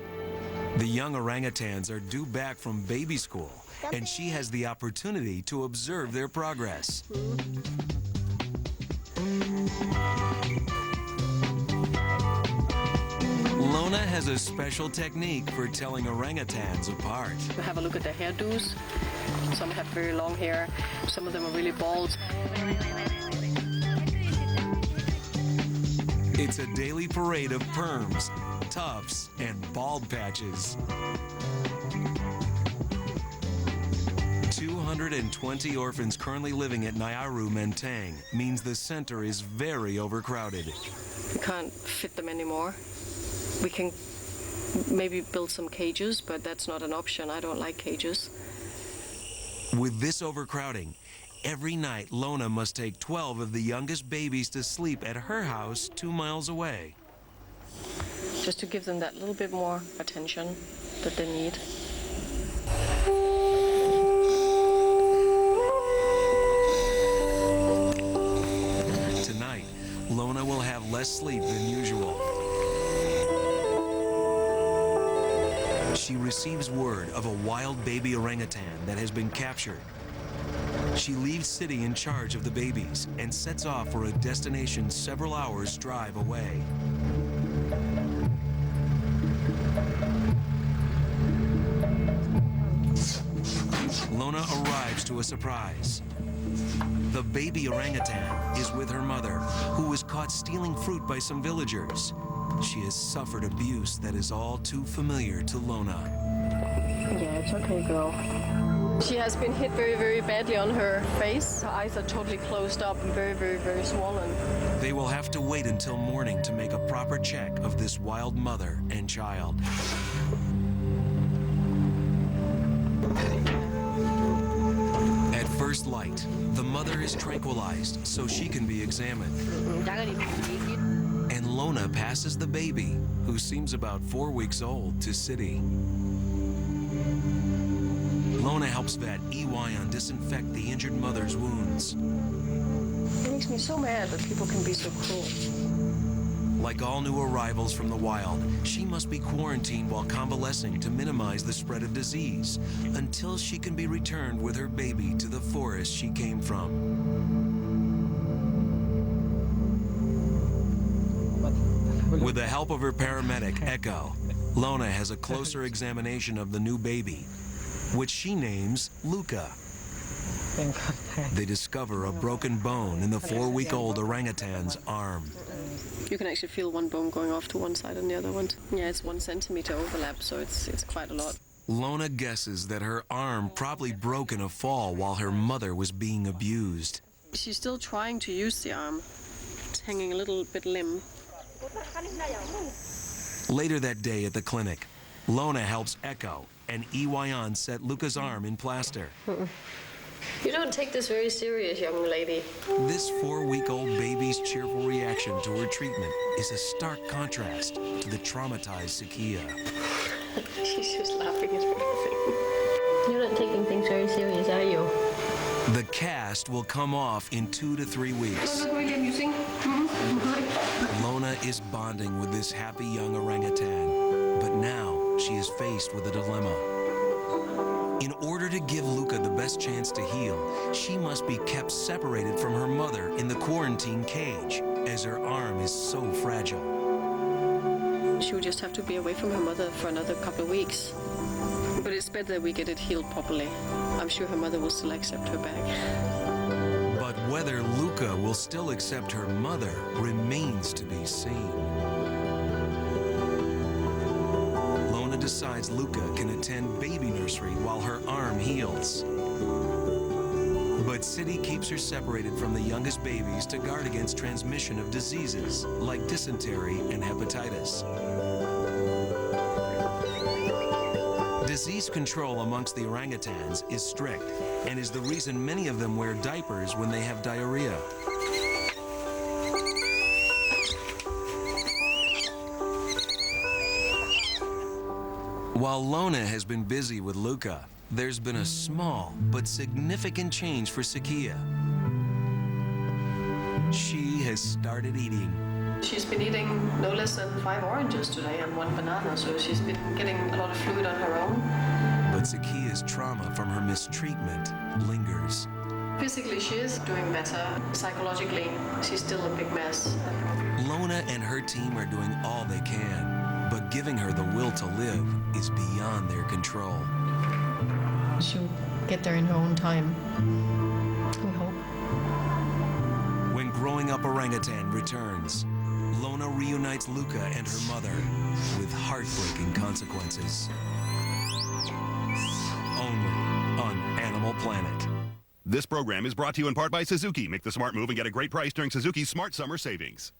The young orangutans are due back from baby school, and she has the opportunity to observe their progress. Lona has a special technique for telling orangutans apart. Have a look at the hairdos. Some have very long hair, some of them are really bald. It's a daily parade of perms, tufts, and bald patches. 220 orphans currently living at Nyaru Menteng means the center is very overcrowded. We can't fit them anymore. We can maybe build some cages, but that's not an option. I don't like cages. With this overcrowding, every night Lona must take 12 of the youngest babies to sleep at her house 2 miles away. Just to give them that little bit more attention that they need. Tonight, Lona will have less sleep than usual. She receives word of a wild baby orangutan that has been captured. She leaves City in charge of the babies and sets off for a destination several hours' drive away. Lona arrives to a surprise. The baby orangutan is with her mother, who was caught stealing fruit by some villagers. She has suffered abuse that is all too familiar to Lona. Yeah, it's okay, girl. She has been hit very, very badly on her face. Her eyes are totally closed up and very, very, very swollen. They will have to wait until morning to make a proper check of this wild mother and child. At first light, the mother is tranquilized so she can be examined. And Lona passes the baby, who seems about 4 weeks old, to City. Lona helps vet Ewayan disinfect the injured mother's wounds. It makes me so mad that people can be so cruel. Like all new arrivals from the wild, she must be quarantined while convalescing to minimize the spread of disease until she can be returned with her baby to the forest she came from. With the help of her paramedic, Echo, Lona has a closer examination of the new baby, which she names Luca. They discover a broken bone in the 4-week-old orangutan's arm. You can actually feel one bone going off to one side and the other one. Yeah, it's 1 centimeter overlap, so it's quite a lot. Lona guesses that her arm probably broke in a fall while her mother was being abused. She's still trying to use the arm. It's hanging a little bit limp. Later that day at the clinic, Lona helps Echo and Ewayan set Luca's arm in plaster. You don't take this very serious, young lady. This 4-week-old baby's cheerful reaction to her treatment is a stark contrast to the traumatized Sakia. She's just laughing at everything. You're not taking things very serious, are you? The cast will come off in 2 to 3 weeks. Lona is bonding with this happy young orangutan, but now she is faced with a dilemma. In order to give Luca the best chance to heal, she must be kept separated from her mother in the quarantine cage, as her arm is so fragile. She would just have to be away from her mother for another couple of weeks. But it's better that we get it healed properly. I'm sure her mother will still accept her back. But whether Luca will still accept her mother remains to be seen. Lona decides Luca can attend baby nursery while her arm heals. But City keeps her separated from the youngest babies to guard against transmission of diseases like dysentery and hepatitis. Disease control amongst the orangutans is strict and is the reason many of them wear diapers when they have diarrhea. While Lona has been busy with Luca, there's been a small but significant change for Sakia. She has started eating. She's been eating no less than 5 oranges today and 1 banana, so she's been getting a lot of fluid on her own. But Sakia's trauma from her mistreatment lingers. Physically, she is doing better. Psychologically, she's still a big mess. Lona and her team are doing all they can, but giving her the will to live is beyond their control. She'll get there in her own time, we hope. When Growing Up Orangutan returns, Lona reunites Luca and her mother with heartbreaking consequences. Only on Animal Planet. This program is brought to you in part by Suzuki. Make the smart move and get a great price during Suzuki's Smart Summer Savings.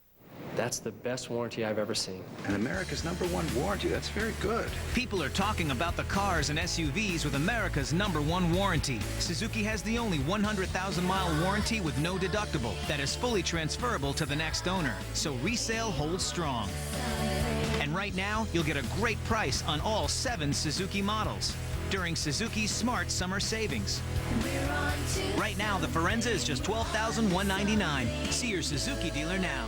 That's the best warranty I've ever seen. And America's #1 warranty. That's very good. People are talking about the cars and SUVs with America's #1 warranty. Suzuki has the only 100,000-mile warranty with no deductible that is fully transferable to the next owner. So resale holds strong. And right now, you'll get a great price on all 7 Suzuki models during Suzuki's Smart Summer Savings. Right now, the Forenza is just $12,199. See your Suzuki dealer now.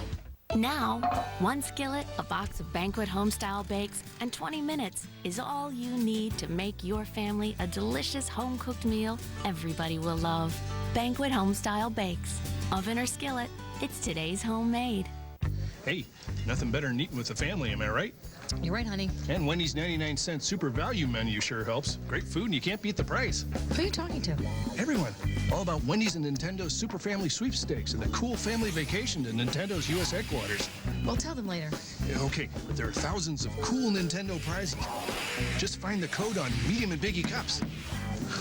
Now, 1 skillet, a box of Banquet Homestyle bakes, and 20 minutes is all you need to make your family a delicious home-cooked meal everybody will love. Banquet Homestyle bakes. Oven or skillet, it's today's homemade. Hey, nothing better than eating with the family, am I right? You're right, honey. And Wendy's 99-cent super value menu sure helps. Great food and you can't beat the price. Who are you talking to? Everyone. All about Wendy's and Nintendo's Super Family Sweepstakes and the cool family vacation to Nintendo's U.S. headquarters. Well, tell them later. Yeah, okay, but there are thousands of cool Nintendo prizes. Just find the code on medium and biggie cups.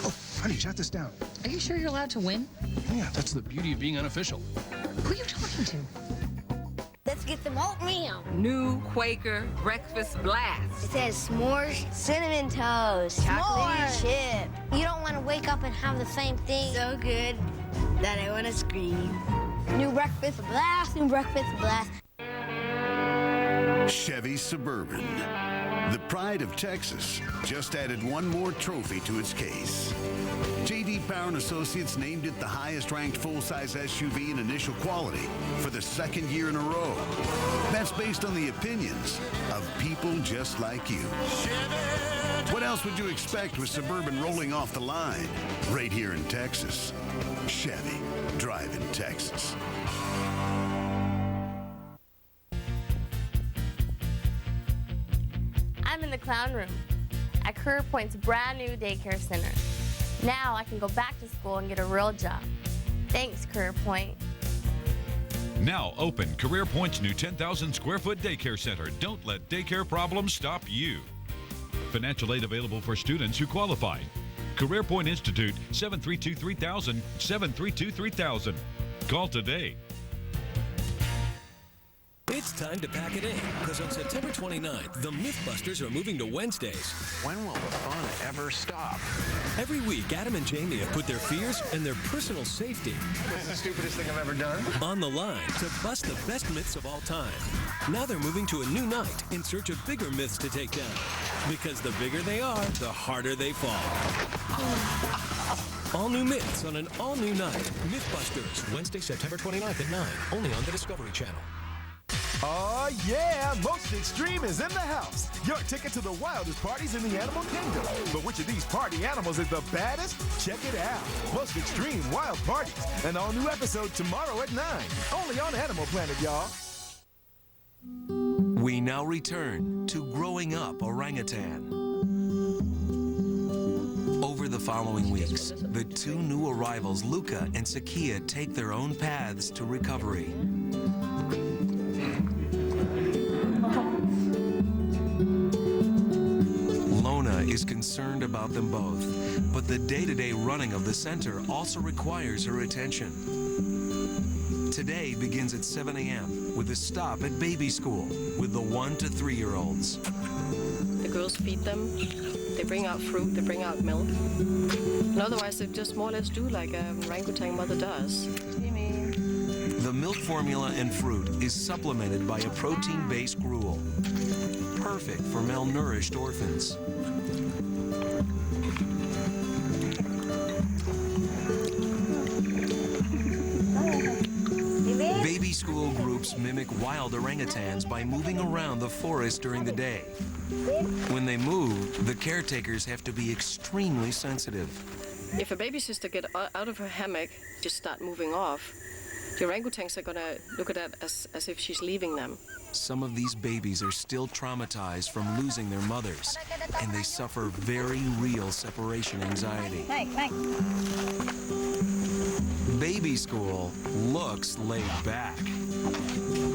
Oh, honey, jot this down. Are you sure you're allowed to win? Yeah, that's the beauty of being unofficial. Who are you talking to? Let's get some oatmeal. New Quaker Breakfast Blast. It says s'mores, cinnamon toast, chocolate chip. You don't want to wake up and have the same thing. So good that I want to scream. New breakfast blast, new breakfast blast. Chevy Suburban. The pride of Texas just added 1 more trophy to its case. J.D. Power & Associates named it the highest-ranked full-size SUV in initial quality for the 2nd year in a row. That's based on the opinions of people just like you. What else would you expect with Suburban rolling off the line? Right here in Texas. Chevy. Drive in Texas. I'm in the clown room at Career Point's brand new daycare center. Now I can go back to school and get a real job. Thanks, Career Point. Now open Career Point's new 10,000 square foot daycare center. Don't let daycare problems stop you. Financial aid available for students who qualify. Career Point Institute, 732-3000, 732-3000. Call today. It's time to pack it in, because on September 29th, the Mythbusters are moving to Wednesdays. When will the fun ever stop? Every week, Adam and Jamie have put their fears and their personal safety This is the stupidest thing I've ever done. on the line to bust the best myths of all time. Now they're moving to a new night in search of bigger myths to take down. Because the bigger they are, the harder they fall. All new myths on an all new night. Mythbusters, Wednesday, September 29th at 9, only on the Discovery Channel. Oh yeah, Most Extreme is in the house. Your ticket to the wildest parties in the animal kingdom. But which of these party animals is the baddest? Check it out. Most Extreme Wild Parties. An all-new episode tomorrow at 9. Only on Animal Planet, y'all. We now return to Growing Up Orangutan. Over the following weeks, the two new arrivals, Luca and Sakia, take their own paths to recovery. Lona is concerned about them both, but the day-to-day running of the center also requires her attention. Today begins at 7 a.m. with a stop at baby school with the 1 to 3-year-olds. The girls feed them. They bring out fruit, they bring out milk. And otherwise, they just more or less do like a orangutan mother does. The milk formula and fruit is supplemented by a protein-based gruel, perfect for malnourished orphans. Baby school groups mimic wild orangutans by moving around the forest during the day. When they move, the caretakers have to be extremely sensitive. If a baby sister gets out of her hammock, just start moving off, the orangutans are gonna look at that as if she's leaving them. Some of these babies are still traumatized from losing their mothers, and they suffer very real separation anxiety. Baby school looks laid back,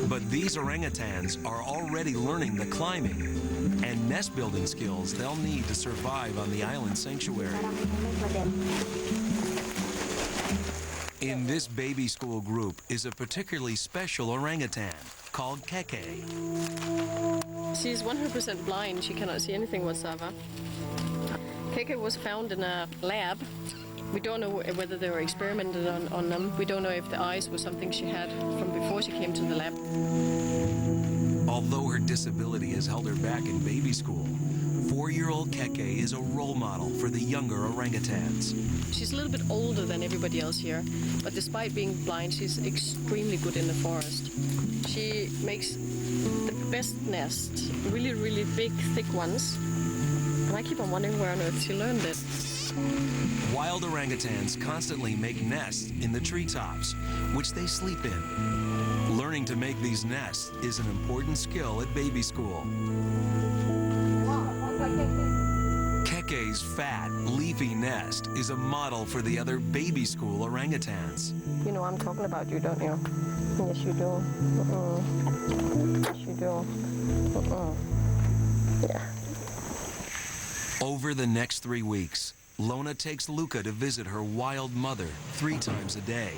but these orangutans are already learning the climbing and nest building skills they'll need to survive on the island sanctuary. In this baby school group is a particularly special orangutan called Keke. She's 100% blind. She cannot see anything whatsoever. Keke was found in a lab. We don't know whether they were experimented on them. We don't know if the eyes were something she had from before she came to the lab. Although her disability has held her back in baby school, 4-year-old Keke is a role model for the younger orangutans. She's a little bit older than everybody else here, but despite being blind, she's extremely good in the forest. She makes the best nests, really, really big, thick ones. And I keep on wondering where on earth she learned it. Wild orangutans constantly make nests in the treetops, which they sleep in. Learning to make these nests is an important skill at baby school. Keke's fat, leafy nest is a model for the other baby school orangutans. You know I'm talking about you, don't you? Yes, you do. Yes, you do. Yeah. Over the next 3 weeks, Lona takes Luca to visit her wild mother 3 times a day.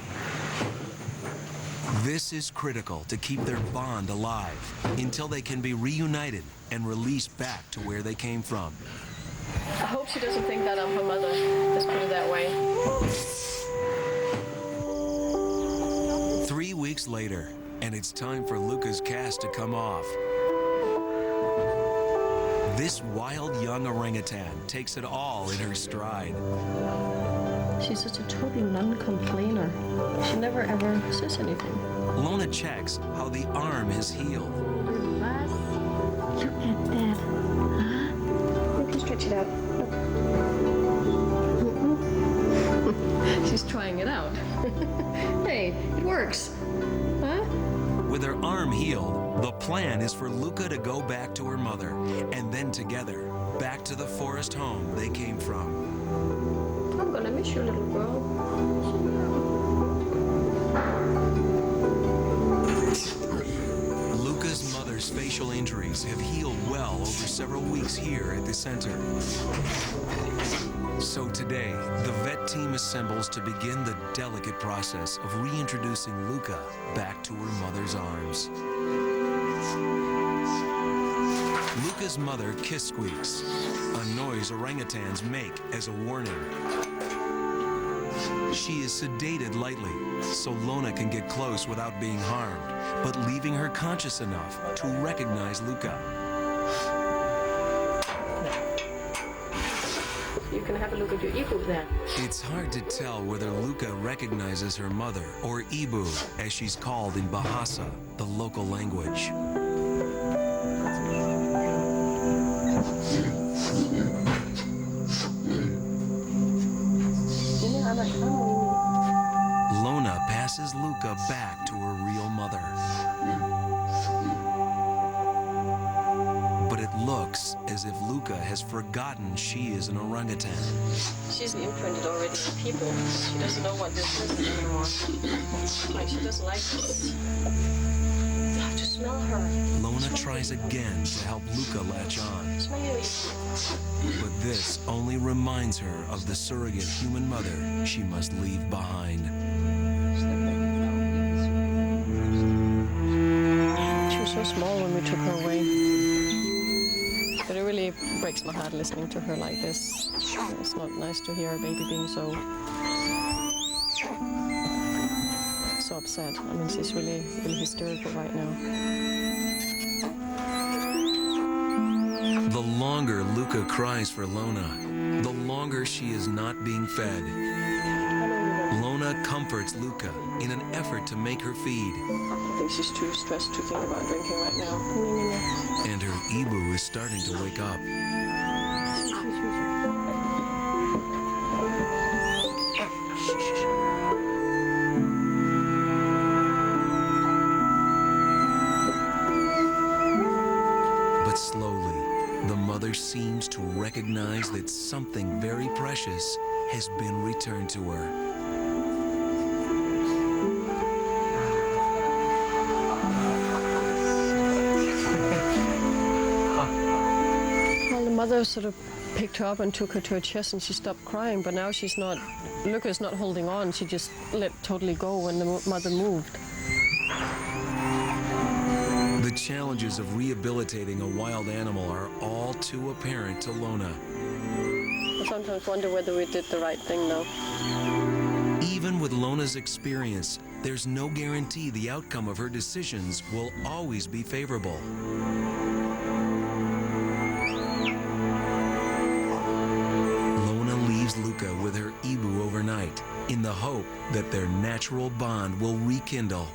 This is critical to keep their bond alive until they can be reunited and released back to where they came from. I hope she doesn't think that I'm her mother. Let's put it that way. 3 weeks later, and it's time for Luca's cast to come off. This wild young orangutan takes it all in her stride. She's such a total non-complainer. She never ever says anything. Lona checks how the arm has healed. Look at that. Huh? You can stretch it out. She's trying it out. Hey, it works. Huh? With her arm healed, the plan is for Luca to go back to her mother, and then together, back to the forest home they came from. I'm gonna miss you, little girl. Luca's mother's facial injuries have healed well over several weeks here at the center. So today, the vet team assembles to begin the delicate process of reintroducing Luca back to her mother's arms. Luca's mother kiss squeaks, a noise orangutans make as a warning. She is sedated lightly, so Lona can get close without being harmed, but leaving her conscious enough to recognize Luca. You you can have a look at your ebook there. It's hard to tell whether Luca recognizes her mother, or Ibu, as she's called in Bahasa, the local language. Lona passes Luca back to her real mother. But it looks as if Luca has forgotten she is an orangutan. She's imprinted already on people. She doesn't know what this is anymore. Like, she doesn't like this. You have to smell her. Lona tries again to help Luca latch on. But this only reminds her of the surrogate human mother she must leave behind. She was so small when we took her away. But it really breaks my heart listening to her like this. It's not nice to hear a baby being so upset. I mean, she's really hysterical right now. The longer Luca cries for Lona, the longer she is not being fed. Lona comforts Luca in an effort to make her feed. I think she's too stressed to think about drinking right now. And her Ibu is starting to wake up. But slowly, the mother seems to recognize that something very precious has been returned to her. Well, the mother sort of picked her up and took her to her chest, and she stopped crying, but now she's not, Luca's not holding on. She just let totally go when the mother moved. The challenges of rehabilitating a wild animal are all too apparent to Lona. I sometimes wonder whether we did the right thing, though. Even with Lona's experience, there's no guarantee the outcome of her decisions will always be favorable. Lona leaves Luca with her Ibu overnight in the hope that their natural bond will rekindle.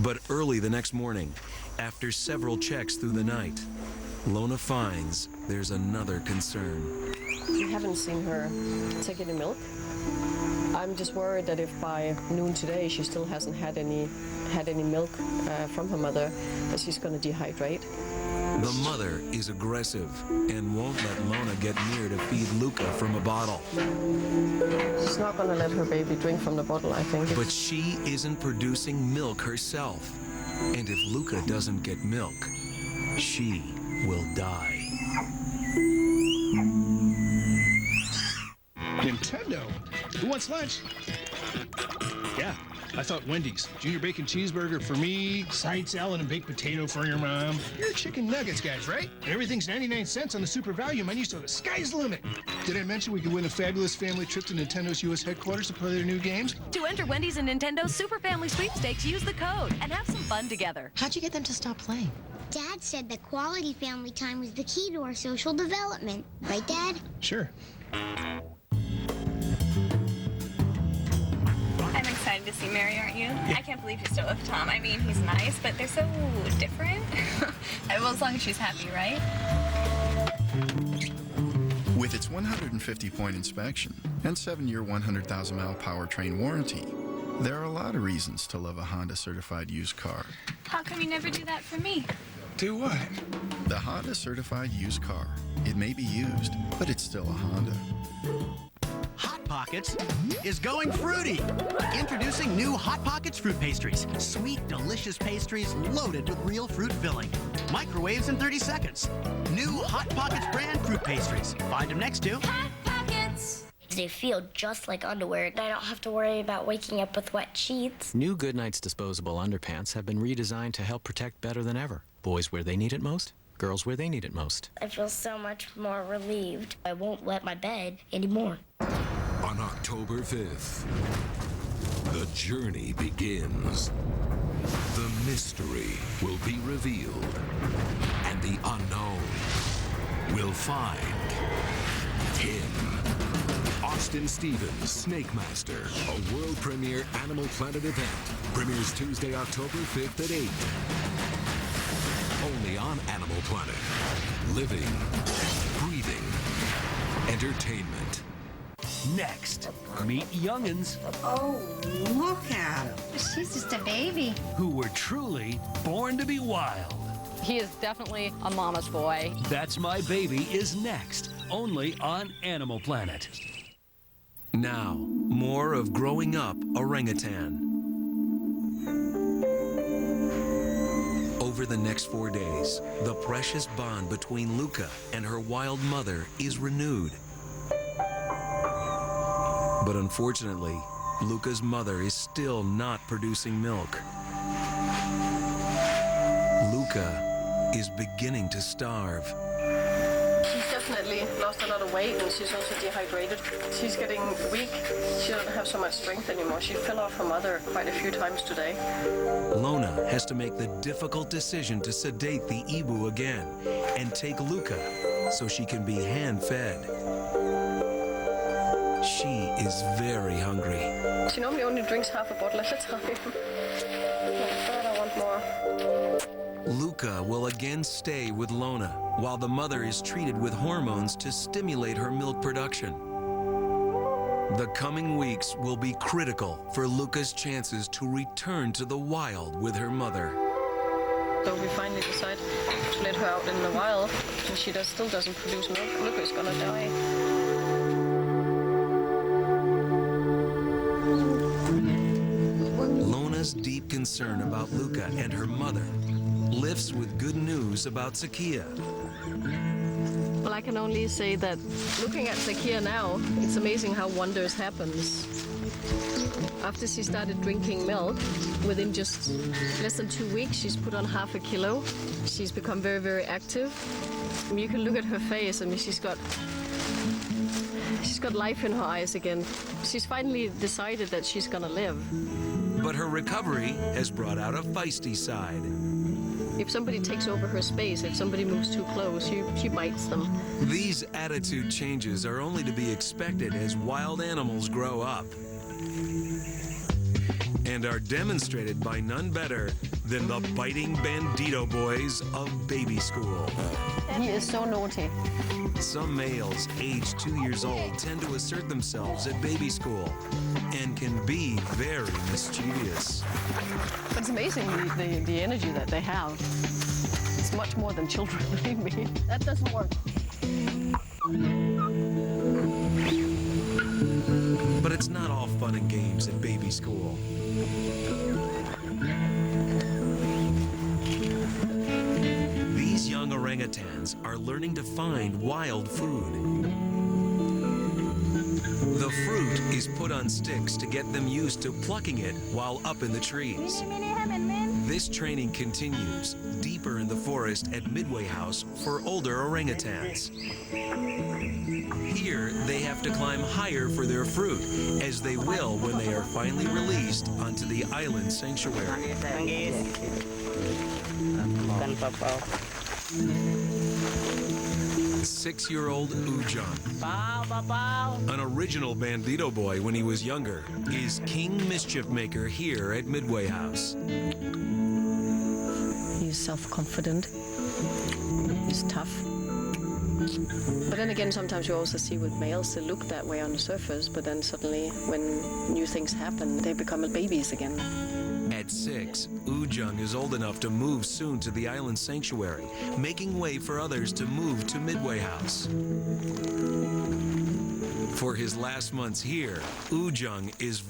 But early the next morning, after several checks through the night, Lona finds there's another concern. We haven't seen her take any milk. I'm just worried that if by noon today she still hasn't had any milk from her mother, that she's going to dehydrate. The mother is aggressive and won't let Lona get near to feed Luca from a bottle. She's not going to let her baby drink from the bottle, I think. But she isn't producing milk herself. And if Luca doesn't get milk, she will die. Nintendo? Who wants lunch? Yeah, I thought Wendy's. Junior bacon cheeseburger for me, side salad and baked potato for your mom. You're chicken nuggets guys, right? And everything's 99 cents on the super value menu, so the sky's the limit. Did I mention we could win a fabulous family trip to Nintendo's U.S. headquarters to play their new games? To enter Wendy's and Nintendo's Super Family Sweepstakes, use the code and have some fun together. How'd you get them to stop playing? Dad said that quality family time was the key to our social development. Right, Dad? Sure. I'm excited to see Mary, aren't you? Yeah. I can't believe you're still with Tom. I mean, he's nice, but they're so different. Well, as long as she's happy, right? With its 150-point inspection and 7-year 100,000-mile powertrain warranty, there are a lot of reasons to love a Honda certified used car. How come you never do that for me? Do what? The Honda certified used car. It may be used, but it's still a Honda. Hot Pockets is going fruity. Introducing new Hot Pockets fruit pastries. Sweet, delicious pastries loaded with real fruit filling. Microwaves in 30 seconds. New Hot Pockets brand fruit pastries. Find them next to Hot Pockets. They feel just like underwear, and I don't have to worry about waking up with wet sheets. New Goodnight's disposable underpants have been redesigned to help protect better than ever. Boys where they need it most, girls where they need it most. I feel so much more relieved. I won't wet my bed anymore. On October 5th, the journey begins. The mystery will be revealed, and the unknown will find him. Austin Stevens, Snake Master, a world premiere Animal Planet event. Premieres Tuesday, October 5th at 8. Only on Animal Planet. Living, breathing, entertainment. Next, meet young'uns. Oh, look at him. She's just a baby. Who were truly born to be wild. He is definitely a mama's boy. That's My Baby is next, only on Animal Planet. Now, more of Growing Up Orangutan. Over the next 4 days, the precious bond between Luca and her wild mother is renewed. But unfortunately, Luca's mother is still not producing milk. Luca is beginning to starve. She's definitely lost a lot of weight, and she's also dehydrated. She's getting weak. She doesn't have so much strength anymore. She fell off her mother quite a few times today. Lona has to make the difficult decision to sedate the Ibu again and take Luca so she can be hand-fed. She is very hungry. She normally only drinks half a bottle at a time. But I want more. Luca will again stay with Lona while the mother is treated with hormones to stimulate her milk production. The coming weeks will be critical for Luca's chances to return to the wild with her mother. So we finally decide to let her out in the wild, and she still doesn't produce milk. Luca is gonna die. Lona's deep concern about Luca and her mother lifts with good news about Zakia. Well, I can only say that looking at Zakia now, it's amazing how wonders happens. After she started drinking milk, within just less than 2 weeks, she's put on half a kilo. She's become very, very active. I mean, you can look at her face. I mean, she's got life in her eyes again. She's finally decided that she's gonna live. But her recovery has brought out a feisty side. If somebody takes over her space, if somebody moves too close, she bites them. These attitude changes are only to be expected as wild animals grow up, and are demonstrated by none better than the biting bandito boys of baby school. He is so naughty. Some males aged 2 years old tend to assert themselves at baby school and can be very mischievous. But it's amazing the energy that they have. It's much more than children, believe me. That doesn't work. But it's not all fun and games at baby school. These young orangutans are learning to find wild food. The fruit is put on sticks to get them used to plucking it while up in the trees. This training continues deeper in the forest at Midway House for older orangutans. Here, they have to climb higher for their fruit, as they will when they are finally released onto the island sanctuary. 6-year-old Ujang, an original bandito boy when he was younger, is king mischief maker here at Midway House. He's self-confident. He's tough. But then again, sometimes you also see with males, they look that way on the surface, but then suddenly when new things happen, they become babies again. At 6, Ujang is old enough to move soon to the island sanctuary, making way for others to move to Midway House. For his last months here, Ujang is